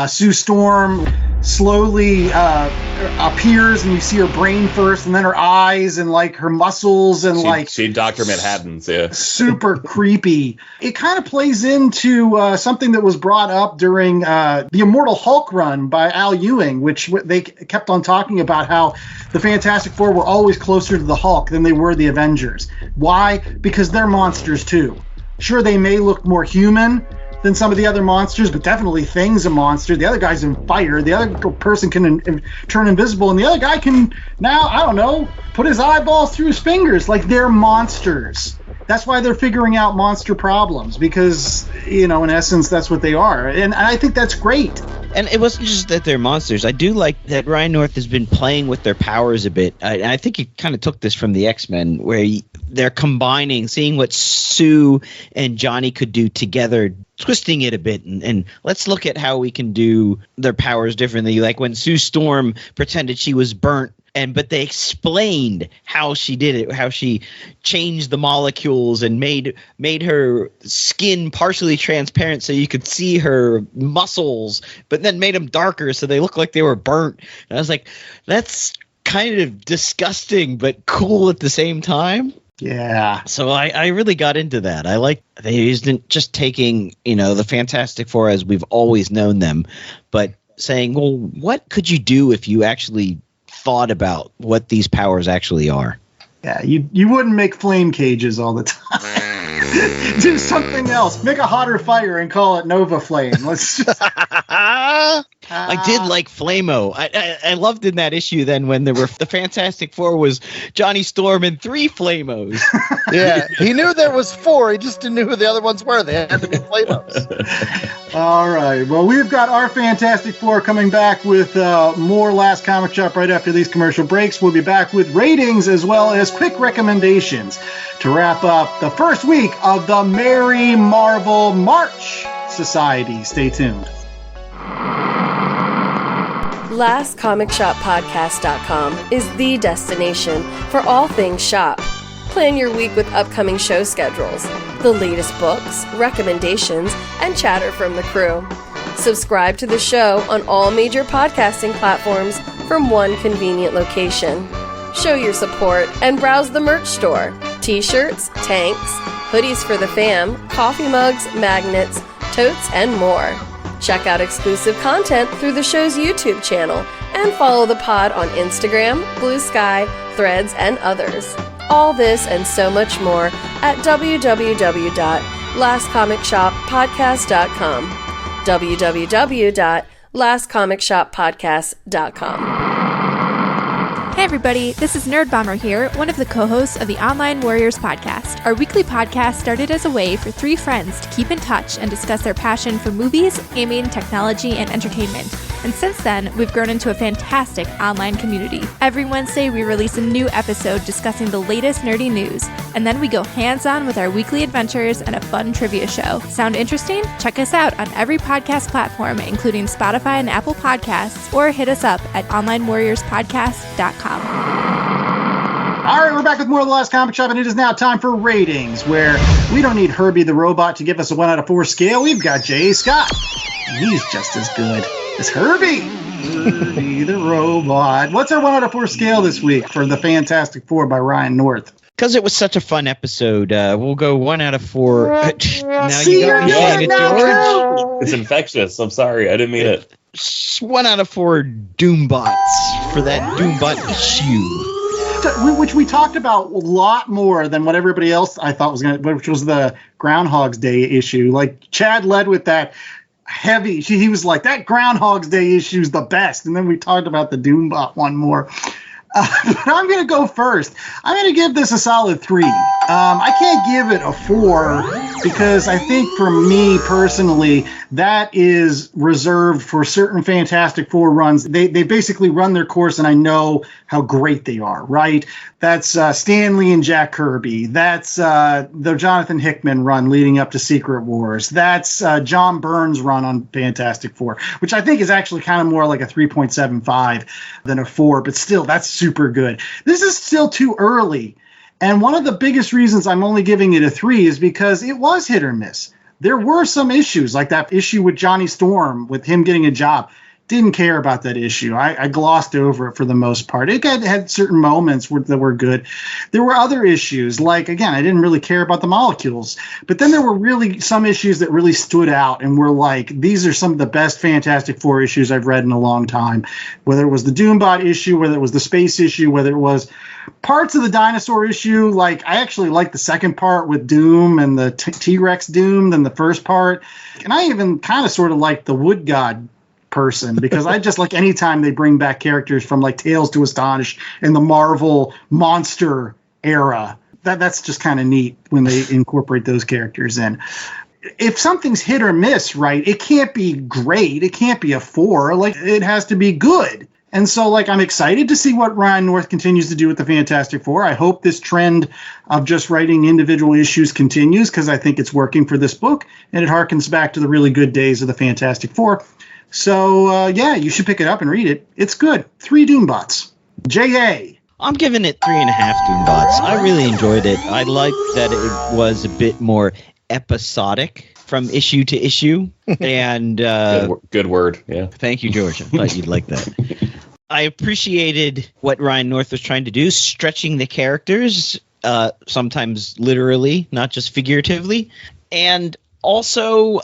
S2: Sue Storm slowly appears, and you see her brain first, and then her eyes, and like her muscles, and
S5: she Dr. Manhattan's,
S2: super creepy. It kind of plays into something that was brought up during the Immortal Hulk run by Al Ewing, which they kept on talking about how the Fantastic Four were always closer to the Hulk than they were the Avengers. Why? Because they're monsters too. Sure, they may look more human than some of the other monsters, but definitely Thing's a monster. The other guy's in fire. The other person can turn invisible, and the other guy can now, I don't know, put his eyeballs through his fingers. Like, they're monsters. That's why they're figuring out monster problems, because, you know, in essence, that's what they are. And I think that's great.
S3: And it wasn't just that they're monsters. I do like that Ryan North has been playing with their powers a bit. And I think he kind of took this from the X-Men, where they're combining, seeing what Sue and Johnny could do together, twisting it a bit, and let's look at how we can do their powers differently. Like when Sue Storm pretended she was burnt, but they explained how she did it, how she changed the molecules and made her skin partially transparent so you could see her muscles, but then made them darker so they looked like they were burnt. And I was like, that's kind of disgusting but cool at the same time.
S2: Yeah.
S3: So I really got into that. I like they isn't just taking, you know, the Fantastic Four as we've always known them, but saying, well, what could you do if you actually thought about what these powers actually are?
S2: Yeah, you wouldn't make flame cages all the time. Do something else. Make a hotter fire and call it Nova Flame. Let's just...
S3: I did like Flamo. I loved in that issue then when there were the Fantastic Four was Johnny Storm and 3 Flamos.
S4: Yeah, he knew there was 4. He just didn't know who the other ones were. They had to be Flamos.
S2: All right. Well, we've got our Fantastic Four coming back with more Last Comic Shop right after these commercial breaks. We'll be back with ratings as well as quick recommendations to wrap up the first week of the Merry Marvel March Society. Stay tuned.
S13: LastComicShopPodcast.com is the destination for all things shop. Plan your week with upcoming show schedules, the latest books, recommendations, and chatter from the crew. Subscribe to the show on all major podcasting platforms from one convenient location. Show your support and browse the merch store. T-shirts, tanks, hoodies for the fam, coffee mugs, magnets, totes, and more. Check out exclusive content through the show's YouTube channel and follow the pod on Instagram, Blue Sky, Threads, and others. All this and so much more at www.lastcomicshoppodcast.com. www.lastcomicshoppodcast.com.
S14: Hey everybody, this is Nerd Bomber here, one of the co-hosts of the Online Warriors podcast. Our weekly podcast started as a way for three friends to keep in touch and discuss their passion for movies, gaming, technology, and entertainment. And since then, we've grown into a fantastic online community. Every Wednesday, we release a new episode discussing the latest nerdy news, and then we go hands-on with our weekly adventures and a fun trivia show. Sound interesting? Check us out on every podcast platform, including Spotify and Apple Podcasts, or hit us up at onlinewarriorspodcast.com.
S2: All right, we're back with more of The Last Comic Shop, and it is now time for ratings, where we don't need Herbie the Robot to give us a 1 out of 4 scale. We've got J. Scott. He's just as good as Herbie. Herbie the Robot. What's our 1 out of 4 scale this week for the Fantastic Four by Ryan North?
S3: Because it was such a fun episode, we'll go 1 out of 4. Now
S2: See,
S3: you got me saying it, George.
S5: It's infectious. I'm sorry. I didn't mean it.
S3: 1 out of 4 Doombots for that Doombot issue.
S2: Which we talked about a lot more than what everybody else I thought was going to, which was the Groundhog's Day issue. Like, Chad led with that heavy, he was like, that Groundhog's Day issue is the best. And then we talked about the Doombot one more. But I'm going to go first. I'm going to give this a solid 3. I can't give it a 4 because I think for me personally, that is reserved for certain Fantastic Four runs. They basically run their course, and I know how great they are, right? That's Stan Lee and Jack Kirby. That's the Jonathan Hickman run leading up to Secret Wars. That's John Byrne's run on Fantastic Four, which I think is actually kind of more like a 3.75 than a 4, but still, that's super good. This is still too early. And one of the biggest reasons I'm only giving it a 3 is because it was hit or miss. There were some issues, like that issue with Johnny Storm, with him getting a job. Didn't care about that issue. I glossed over it for the most part. It had certain moments that were good. There were other issues, like, again, I didn't really care about the molecules. But then there were really some issues that really stood out and were like, these are some of the best Fantastic Four issues I've read in a long time. Whether it was the Doombot issue, whether it was the space issue, whether it was parts of the dinosaur issue. Like, I actually like the second part with Doom and the T-Rex Doom than the first part. And I even kind of sort of like the Wood God person, because I just like anytime they bring back characters from like Tales to Astonish and the Marvel monster era. That's just kind of neat when they incorporate those characters in. If something's hit or miss, right, it can't be great. It can't be a 4. Like, it has to be good. And so, like, I'm excited to see what Ryan North continues to do with the Fantastic Four. I hope this trend of just writing individual issues continues, because I think it's working for this book, and it harkens back to the really good days of the Fantastic Four. So, yeah, you should pick it up and read it. It's good. 3 Doombots. J.A.
S3: I'm giving it 3.5 Doombots. I really enjoyed it. I liked that it was a bit more episodic from issue to issue. And
S5: good word. Yeah.
S3: Thank you, George. I thought you'd like that. I appreciated what Ryan North was trying to do, stretching the characters, sometimes literally, not just figuratively. And also,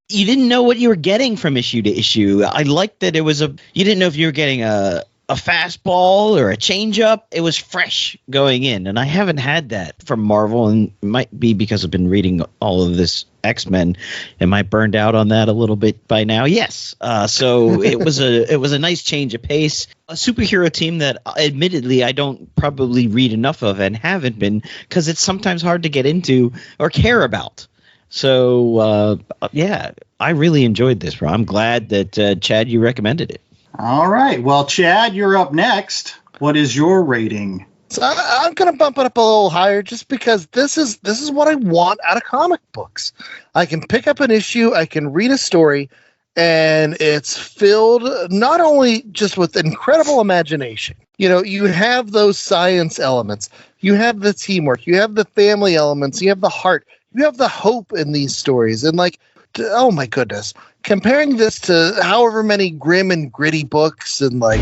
S3: you didn't know what you were getting from issue to issue. I liked that it was you didn't know if you were getting a fastball or a changeup. It was fresh going in, and I haven't had that from Marvel, and it might be because I've been reading all of this X-Men. Am I burned out on that a little bit by now? Yes. So it was a nice change of pace. A superhero team that admittedly I don't probably read enough of and haven't been, because it's sometimes hard to get into or care about. So, yeah, I really enjoyed this. I'm glad that, Chad, you recommended it.
S2: All right. Well, Chad, you're up next. What is your rating?
S4: So I'm going to bump it up a little higher just because this is what I want out of comic books. I can pick up an issue, I can read a story, and it's filled not only just with incredible imagination. You know, you have those science elements, you have the teamwork, you have the family elements, you have the heart. You have the hope in these stories, and like oh my goodness, comparing this to however many grim and gritty books and like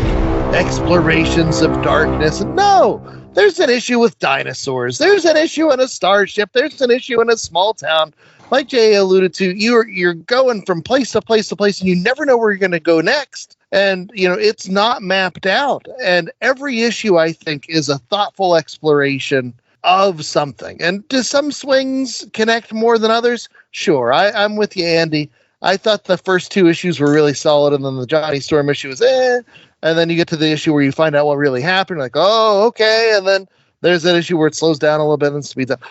S4: explorations of darkness. No, there's an issue with dinosaurs. There's an issue in a starship. There's an issue in a small town. Like Jay alluded to, you're going from place to place to place, and you never know where you're going to go next. And, it's not mapped out. And every issue, I think, is a thoughtful exploration of something. And do some swings connect more than others? Sure. I'm with you, Andy. I thought the first 2 issues were really solid, and then the Johnny Storm issue was and then you get to the issue where you find out what really happened, like, oh, okay, and then there's that issue where it slows down a little bit and speeds up.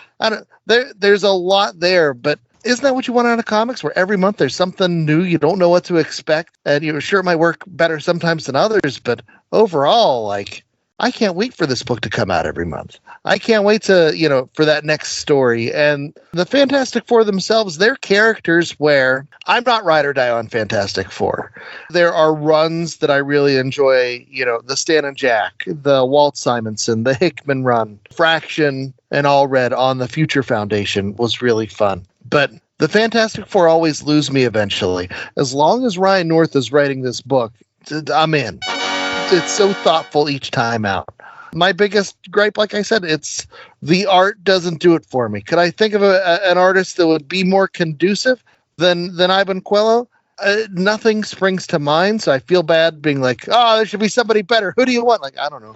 S4: There's a lot there, but isn't that what you want out of comics, where every month there's something new, you don't know what to expect, and you're sure it might work better sometimes than others, but overall, like, I can't wait for this book to come out every month. I can't wait to, for that next story. And the Fantastic Four themselves, they're characters where I'm not ride or die on Fantastic Four. There are runs that I really enjoy, the Stan and Jack, the Walt Simonson, the Hickman run, Fraction, and All Red on the Future Foundation was really fun. But the Fantastic Four always lose me eventually. As long as Ryan North is writing this book, I'm in. It's so thoughtful each time out. My biggest gripe, like I said, it's the art doesn't do it for me. Could I think of an artist that would be more conducive than Iban Coello? Nothing springs to mind, so I feel bad being like, oh, there should be somebody better. Who do you want? Like, I don't know.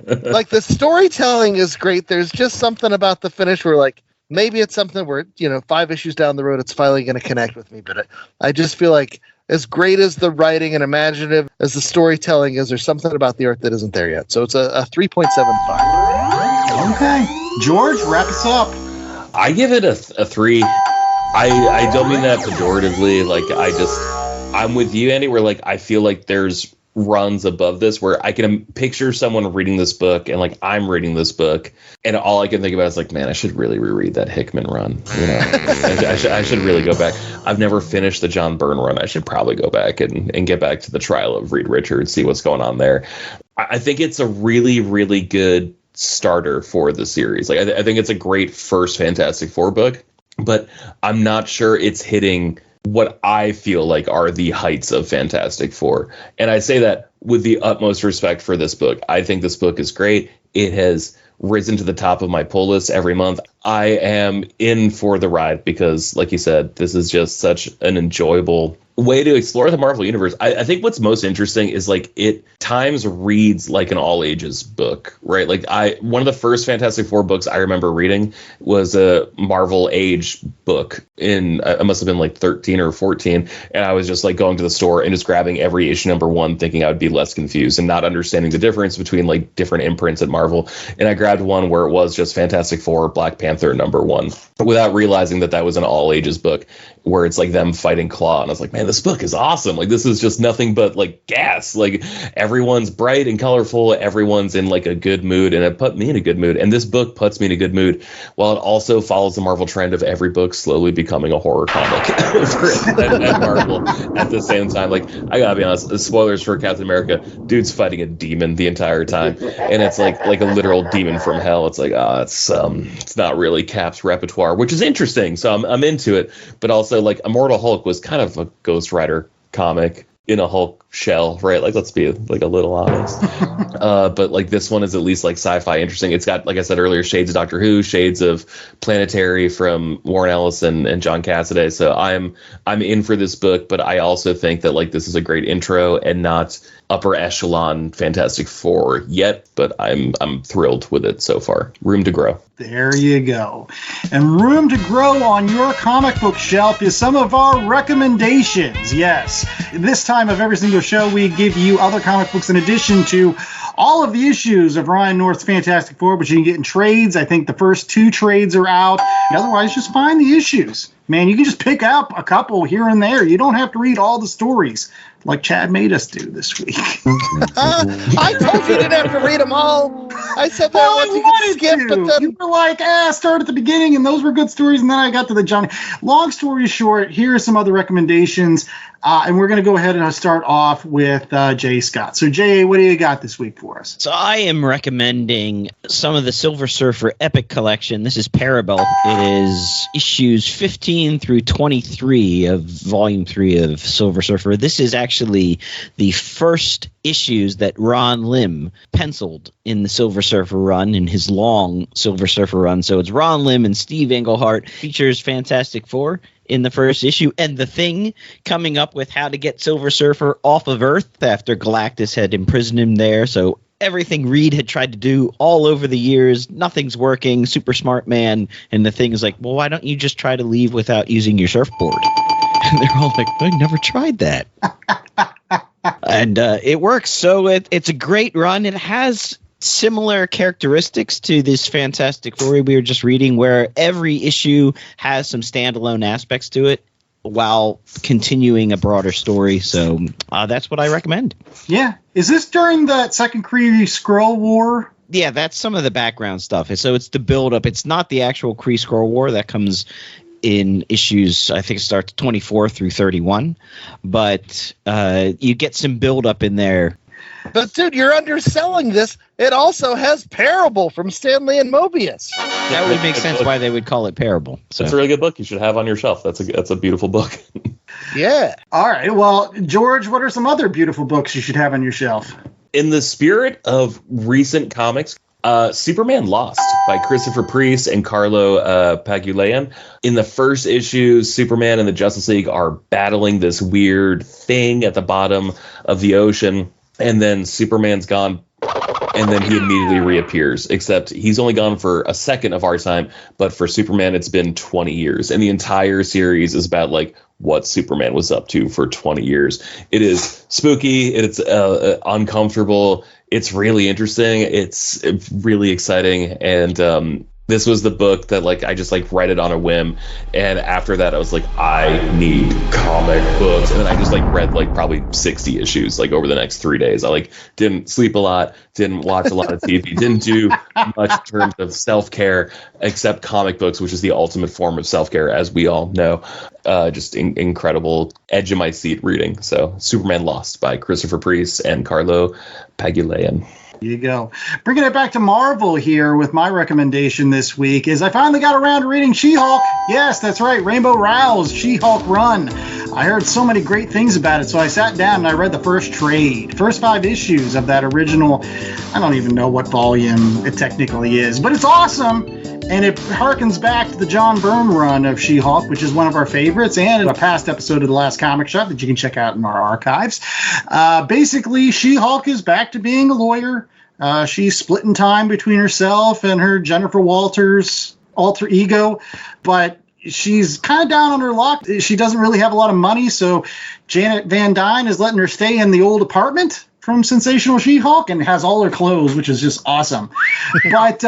S4: But like, the storytelling is great. There's just something about the finish where, like, maybe it's something where, 5 issues down the road, it's finally going to connect with me. But I just feel like, as great as the writing and imaginative as the storytelling is, there's something about the art that isn't there yet. So it's a 3.75.
S2: Okay. George, wrap us up.
S5: I give it a 3. I don't mean that pejoratively. Like, I'm with you, Andy, where, like, I feel like there's runs above this where I can picture someone reading this book, and, like, I'm reading this book, and all I can think about is, like, man, I should really reread that Hickman run. I should really go back. I've never finished the John Byrne run. I should probably go back and get back to the trial of Reed Richards, see what's going on there. I think it's a really, really good starter for the series. Like, I think it's a great first Fantastic Four book, but I'm not sure it's hitting what I feel like are the heights of Fantastic Four. And I say that with the utmost respect for this book. I think this book is great. It has risen to the top of my pull list every month. I am in for the ride because, like you said, this is just such an enjoyable way to explore the Marvel Universe. I think what's most interesting is, like, it times reads like an all ages book, right? Like, one of the first Fantastic Four books I remember reading was a Marvel Age book I must have been like 13 or 14. And I was just, like, going to the store and just grabbing every issue number 1, thinking I would be less confused and not understanding the difference between, like, different imprints at Marvel. And I grabbed one where it was just Fantastic Four, Black Panther number 1, without realizing that was an all ages book where it's like them fighting Claw. And I was like, man, this book is awesome. Like, this is just nothing but, like, gas. Like, everyone's bright and colorful. Everyone's in, like, a good mood, and it put me in a good mood. And this book puts me in a good mood, while it also follows the Marvel trend of every book slowly becoming a horror comic at Marvel at the same time. Like, I gotta be honest, spoilers for Captain America, dude's fighting a demon the entire time, and it's like a literal demon from hell. It's like, it's not really Cap's repertoire, which is interesting. So I'm into it, but also, like, Immortal Hulk was kind of a Ghost Rider comic in a Hulk shell, right? Like, let's be, like, a little honest. But, like, this one is at least, like, sci-fi interesting. It's got, like I said earlier, shades of Doctor Who, shades of Planetary from Warren Ellis and John Cassaday. So I'm in for this book, but I also think that, like, this is a great intro and not upper echelon Fantastic Four yet, but I'm thrilled with it so far. Room to grow.
S2: There you go. And room to grow on your comic book shelf is some of our recommendations. Yes, this time of every single show, we give you other comic books in addition to all of the issues of Ryan North's Fantastic Four, but you can get in trades. I think the first 2 trades are out. Otherwise, just find the issues. Man, you can just pick up a couple here and there. You don't have to read all the stories like Chad made us do this week.
S4: I told you didn't have to read them all. I said that once you could skip, but then
S2: you were like, start at the beginning, and those were good stories, and then I got to the Johnny. Long story short, here are some other recommendations, and we're going to go ahead and start off with Jay Scott. So, Jay, what do you got this week for for us?
S3: So I am recommending some of the Silver Surfer Epic Collection. This is Parable. It is issues 15 through 23 of Volume 3 of Silver Surfer. This is actually the first issues that Ron Lim penciled in the Silver Surfer run, in his long Silver Surfer run. So it's Ron Lim and Steve Englehart. Features Fantastic Four in the first issue, and the Thing coming up with how to get Silver Surfer off of Earth after Galactus had imprisoned him there. So everything Reed had tried to do all over the years, nothing's working. Super smart man. And the Thing is like, well, why don't you just try to leave without using your surfboard? And they're all like, I never tried that. And it works. So it's a great run. It has similar characteristics to this Fantastic Four we were just reading, where every issue has some standalone aspects to it while continuing a broader story. So that's what I recommend.
S2: Yeah. Is this during that second Kree Skrull War?
S3: Yeah, that's some of the background stuff. So it's the build-up. It's not the actual Kree Skrull War. That comes in issues, I think it starts 24 through 31. But you get some build-up in there.
S4: But, dude, you're underselling this. It also has Parable from Stan Lee and Mobius.
S3: That would make sense why they would call it Parable. So.
S5: It's a really good book. You should have on your shelf. That's a beautiful book.
S4: Yeah.
S2: All right. Well, George, what are some other beautiful books you should have on your shelf?
S5: In the spirit of recent comics, Superman Lost by Christopher Priest and Carlo Pagulayan. In the first issue, Superman and the Justice League are battling this weird thing at the bottom of the ocean. And then Superman's gone, and then he immediately reappears, except he's only gone for a second of our time, but for Superman, it's been 20 years. And the entire series is about, like, what Superman was up to for 20 years. It is spooky. It's uncomfortable. It's really interesting. It's really exciting. And this was the book that, like, I just, like, read it on a whim. And after that, I was like, I need comic books. And then I just, like, read, like, probably 60 issues, like, over the next 3 days. I, like, didn't sleep a lot, didn't watch a lot of TV, didn't do much in terms of self-care, except comic books, which is the ultimate form of self-care, as we all know. Just incredible edge of my seat reading. So Superman Lost by Christopher Priest and Carlo Pagulayan.
S2: There you go. Bringing it back to Marvel here with my recommendation this week is I finally got around to reading She-Hulk. Yes, that's right. Rainbow Rowell's She-Hulk run. I heard so many great things about it, so I sat down and I read the first trade. First 5 issues of that original, I don't even know what volume it technically is, but it's awesome. And it harkens back to the John Byrne run of She-Hulk, which is one of our favorites, and a past episode of The Last Comic Shop that you can check out in our archives. Basically, She-Hulk is back to being a lawyer. She's splitting time between herself and her Jennifer Walters alter ego, but she's kind of down on her luck. She doesn't really have a lot of money, so Janet Van Dyne is letting her stay in the old apartment from Sensational She-Hulk and has all her clothes, which is just awesome. But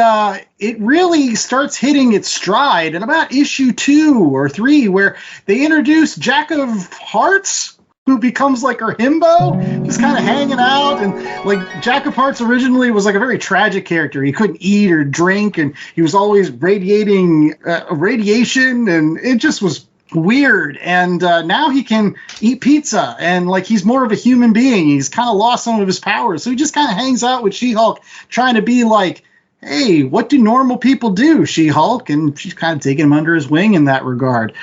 S2: it really starts hitting its stride at about issue 2 or 3, where they introduce Jack of Hearts, who becomes like her himbo, just kind of hanging out. And like Jack of Hearts originally was like a very tragic character. He couldn't eat or drink, and he was always radiating radiation, and it just was weird. And now he can eat pizza, and like he's more of a human being. He's kind of lost some of his powers, so he just kind of hangs out with She-Hulk, trying to be like, hey, what do normal people do, She-Hulk? And she's kind of taking him under his wing in that regard.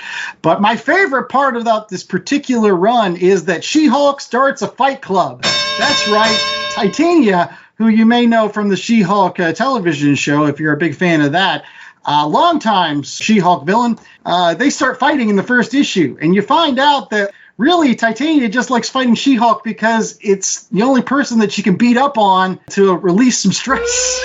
S2: But my favorite part about this particular run is that She-Hulk starts a fight club. That's right, Titania, who you may know from the She-Hulk television show, if you're a big fan of that, longtime She-Hulk villain, they start fighting in the first issue. And you find out that really Titania just likes fighting She-Hulk because it's the only person that she can beat up on to release some stress.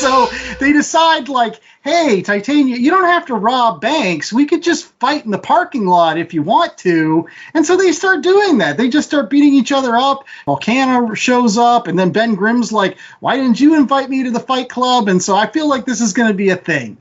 S2: So they decide, like, hey, Titania, you don't have to rob banks. We could just fight in the parking lot if you want to. And so they start doing that. They just start beating each other up. Volcana shows up, and then Ben Grimm's like, why didn't you invite me to the fight club? And so I feel like this is going to be a thing.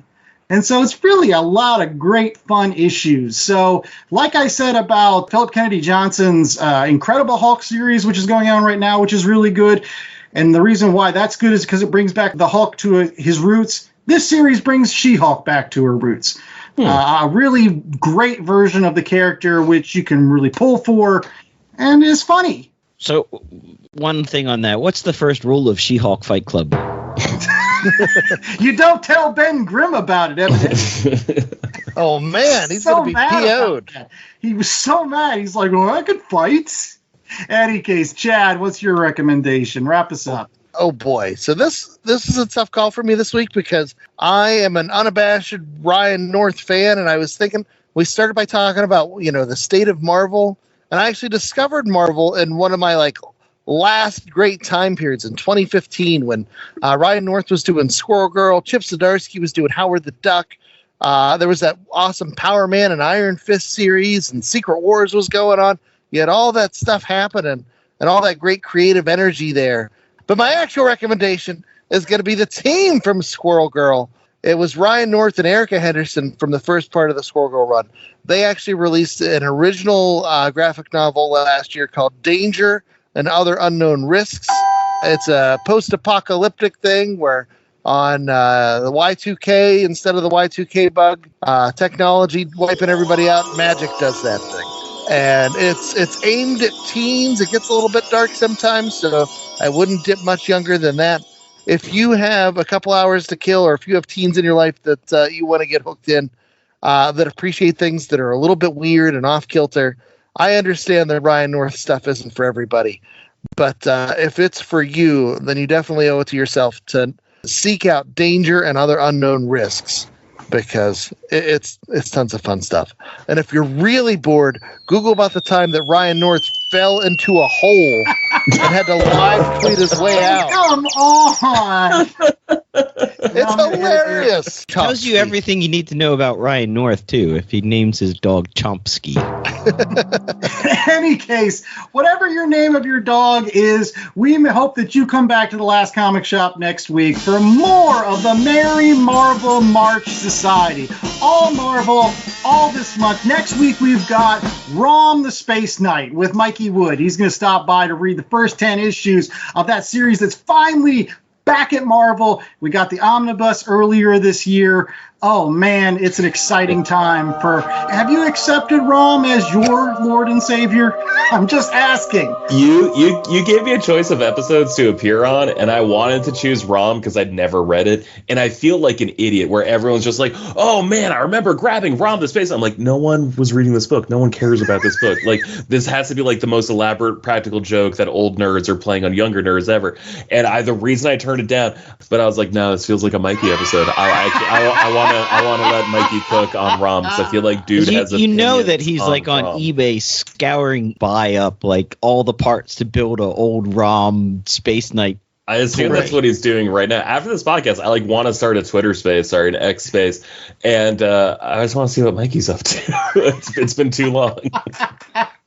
S2: And so it's really a lot of great fun issues. So like I said about Philip Kennedy Johnson's Incredible Hulk series, which is going on right now, which is really good. And the reason why that's good is because it brings back the Hulk to his roots. This series brings She-Hulk back to her roots. A really great version of the character, which you can really pull for, and is funny.
S3: So, one thing on that. What's the first rule of She-Hulk Fight Club?
S2: You don't tell Ben Grimm about it, evidently.
S4: Oh, man, he's
S2: so
S4: going to be PO'd.
S2: He was so mad. He's like, well, I could fight. Any case, Chad, what's your recommendation? Wrap us up.
S4: Oh, boy. So this is a tough call for me this week because I am an unabashed Ryan North fan, and I was thinking we started by talking about, the state of Marvel, and I actually discovered Marvel in one of my, last great time periods in 2015 when Ryan North was doing Squirrel Girl, Chip Zdarsky was doing Howard the Duck. There was that awesome Power Man and Iron Fist series, and Secret Wars was going on. You had all that stuff happening and all that great creative energy there. But my actual recommendation is going to be the team from Squirrel Girl. It was Ryan North and Erica Henderson from the first part of the Squirrel Girl run. They actually released an original graphic novel last year called Danger and Other Unknown Risks. It's a post-apocalyptic thing where on the Y2K, instead of the Y2K bug, technology wiping everybody out, magic does that thing. And it's aimed at teens. It gets a little bit dark sometimes, so I wouldn't dip much younger than that. If you have a couple hours to kill, or if you have teens in your life that you want to get hooked in, that appreciate things that are a little bit weird and off-kilter, I understand that Ryan North stuff isn't for everybody. But if it's for you, then you definitely owe it to yourself to seek out Danger and Other Unknown Risks, because it's tons of fun stuff. And if you're really bored, Google about the time that Ryan North fell into a hole and had to live tweet his way out.
S2: Come on!
S4: It's hilarious.
S3: Tells you everything you need to know about Ryan North, too, if he names his dog Chomsky.
S2: In any case, whatever your name of your dog is, we hope that you come back to the Last Comic Shop next week for more of the Merry Marvel March Society. All Marvel, all this month. Next week, we've got Rom the Space Knight with Mikey Wood. He's going to stop by to read the first 10 issues of that series that's finally back at Marvel. We got the Omnibus earlier this year. Oh, man, it's an exciting time for... Have you accepted Rom as your Lord and Savior? I'm just asking.
S5: You gave me a choice of episodes to appear on, and I wanted to choose Rom because I'd never read it, and I feel like an idiot where everyone's just like, oh, man, I remember grabbing Rom the Space. I'm like, no one was reading this book. No one cares about this book. Like, this has to be like the most elaborate practical joke that old nerds are playing on younger nerds ever. And the reason I turned it down, but I was like, no, this feels like a Mikey episode. I want to let Mikey cook on Rom because I feel like dude has
S3: you know that he's like on eBay scouring buy up like all the parts to build a old Rom Space Knight.
S5: I assume that's what he's doing right now. After this podcast, I want to start a Twitter space, an X space, and I just want to see what Mikey's up to. It's been too long.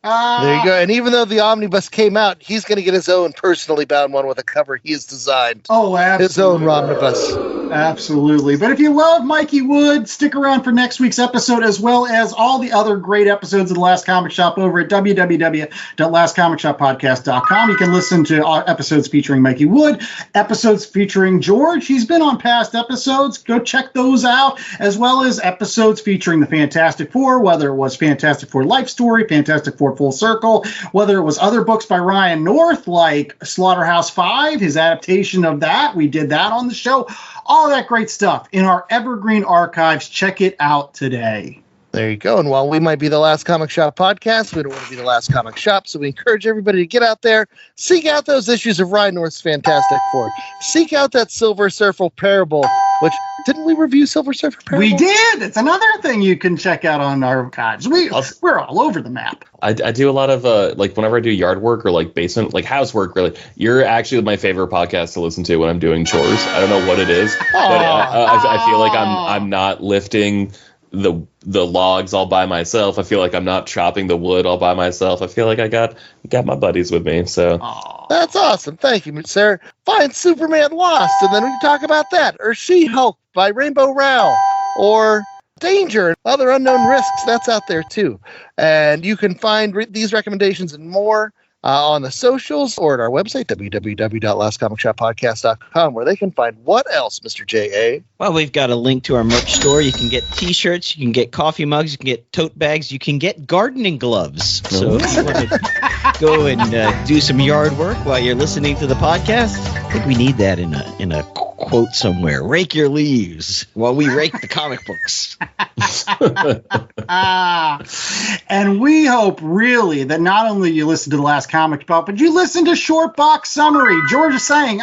S4: There you go. And even though the Omnibus came out, he's going to get his own personally bound one with a cover he has designed.
S2: Oh, absolutely.
S4: His own Omnibus.
S2: Absolutely. But if you love Mikey Wood, stick around for next week's episode, as well as all the other great episodes of The Last Comic Shop over at www.lastcomicshoppodcast.com. You can listen to episodes featuring Mikey Wood, episodes featuring George. He's been on past episodes. Go check those out, as well as episodes featuring the Fantastic Four, whether it was Fantastic Four Life Story, Fantastic Four Full Circle, whether it was other books by Ryan North, like Slaughterhouse-5, his adaptation of that. We did that on the show. All that great stuff in our evergreen archives. Check it out today.
S4: There you go. And while we might be the Last Comic Shop podcast, we don't want to be the Last Comic Shop, so we encourage everybody to get out there, seek out those issues of Ryan North's Fantastic Four. Seek out that Silver Surfer Parable, which, didn't we review Silver Surfer Parable?
S2: We did. It's another thing you can check out on our archives. We're all over the map.
S5: I do a lot of, whenever I do yard work or, basement, housework, really. You're actually my favorite podcast to listen to when I'm doing chores. I don't know what it is, but I feel like I'm not lifting the logs all by myself. I feel like I'm not chopping the wood all by myself. I feel like I got my buddies with me. So
S4: that's awesome. Thank you, sir. Find Superman Lost, and then we can talk about that. Or She-Hulk by Rainbow Rowell, or Danger and Other Unknown Risks. That's out there too. And you can find these recommendations and more on the socials or at our website, www.lastcomicshoppodcast.com, where they can find what else, Mr. J.A.?
S3: Well, we've got a link to our merch store. You can get T-shirts, you can get coffee mugs, you can get tote bags, you can get gardening gloves. So if you want to go and do some yard work while you're listening to the podcast. I think we need that in a quote somewhere. Rake your leaves while we rake the comic books.
S2: And we hope really that not only you listen to the last comic spot, but you listen to Shortbox Summary. George is saying,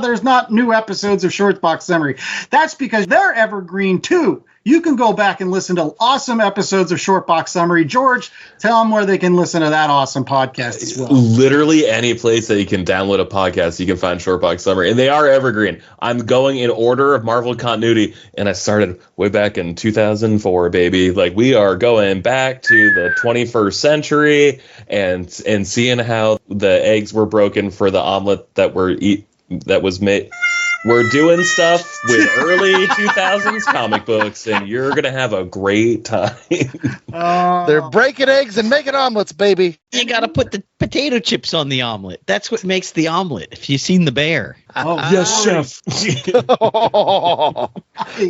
S2: there's not new episodes of Shortbox Summary. That's because they're evergreen too. You can go back and listen to awesome episodes of Shortbox Summary. George, tell them where they can listen to that awesome podcast as well.
S5: Literally any place that you can download a podcast, you can find Shortbox Summary. And they are evergreen. I'm going in order of Marvel continuity, and I started way back in 2004, baby. Like, we are going back to the 21st century and seeing how the eggs were broken for the omelet that was made. We're doing stuff with early 2000s comic books, and you're going to have a great time.
S4: They're breaking eggs and making omelets, baby.
S3: You got to put the potato chips on the omelet. That's what makes the omelet. If you've seen The Bear.
S5: Yes, chef.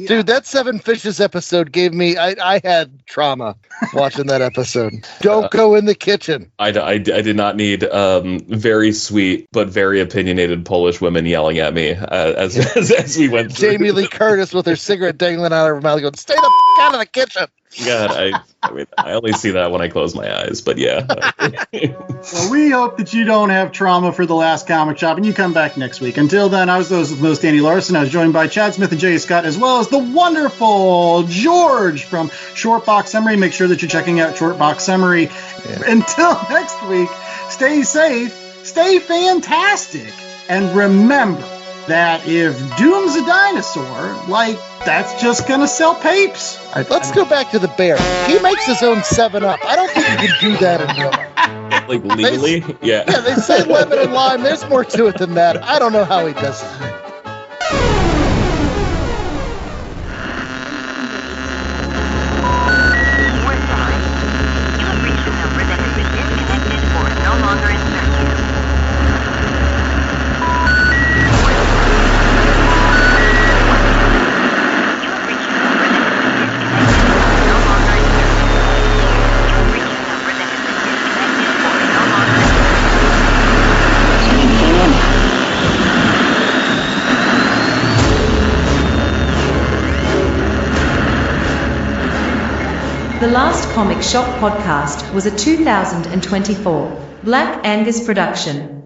S4: Dude, that Seven Fishes episode gave me, I had trauma watching that episode. Don't go in the kitchen.
S5: I did not need very sweet but very opinionated Polish women yelling at me as we went through.
S4: Jamie Lee Curtis with her cigarette dangling out of her mouth going, stay the out of the kitchen.
S5: God, I only see that when I close my eyes, but yeah.
S2: Well, we hope that you don't have trauma for the last comic shop, and you come back next week. Until then, I was those with most Andy Larson. I was joined by Chad Smith and Jay Scott, as well as the wonderful George from Shortbox Summary. Make sure that you're checking out Shortbox Summary. Yeah. Until next week, stay safe, stay fantastic, and remember that if Doom's a dinosaur, that's just gonna sell papes.
S4: All right, let's go back to the bear. He makes his own 7-Up. I don't think you can do that in real life.
S5: Like legally? Yeah.
S4: Yeah, they say lemon and lime. There's more to it than that. I don't know how he does it.
S1: The Last Comic Shop podcast was a 2024 Black Angus production.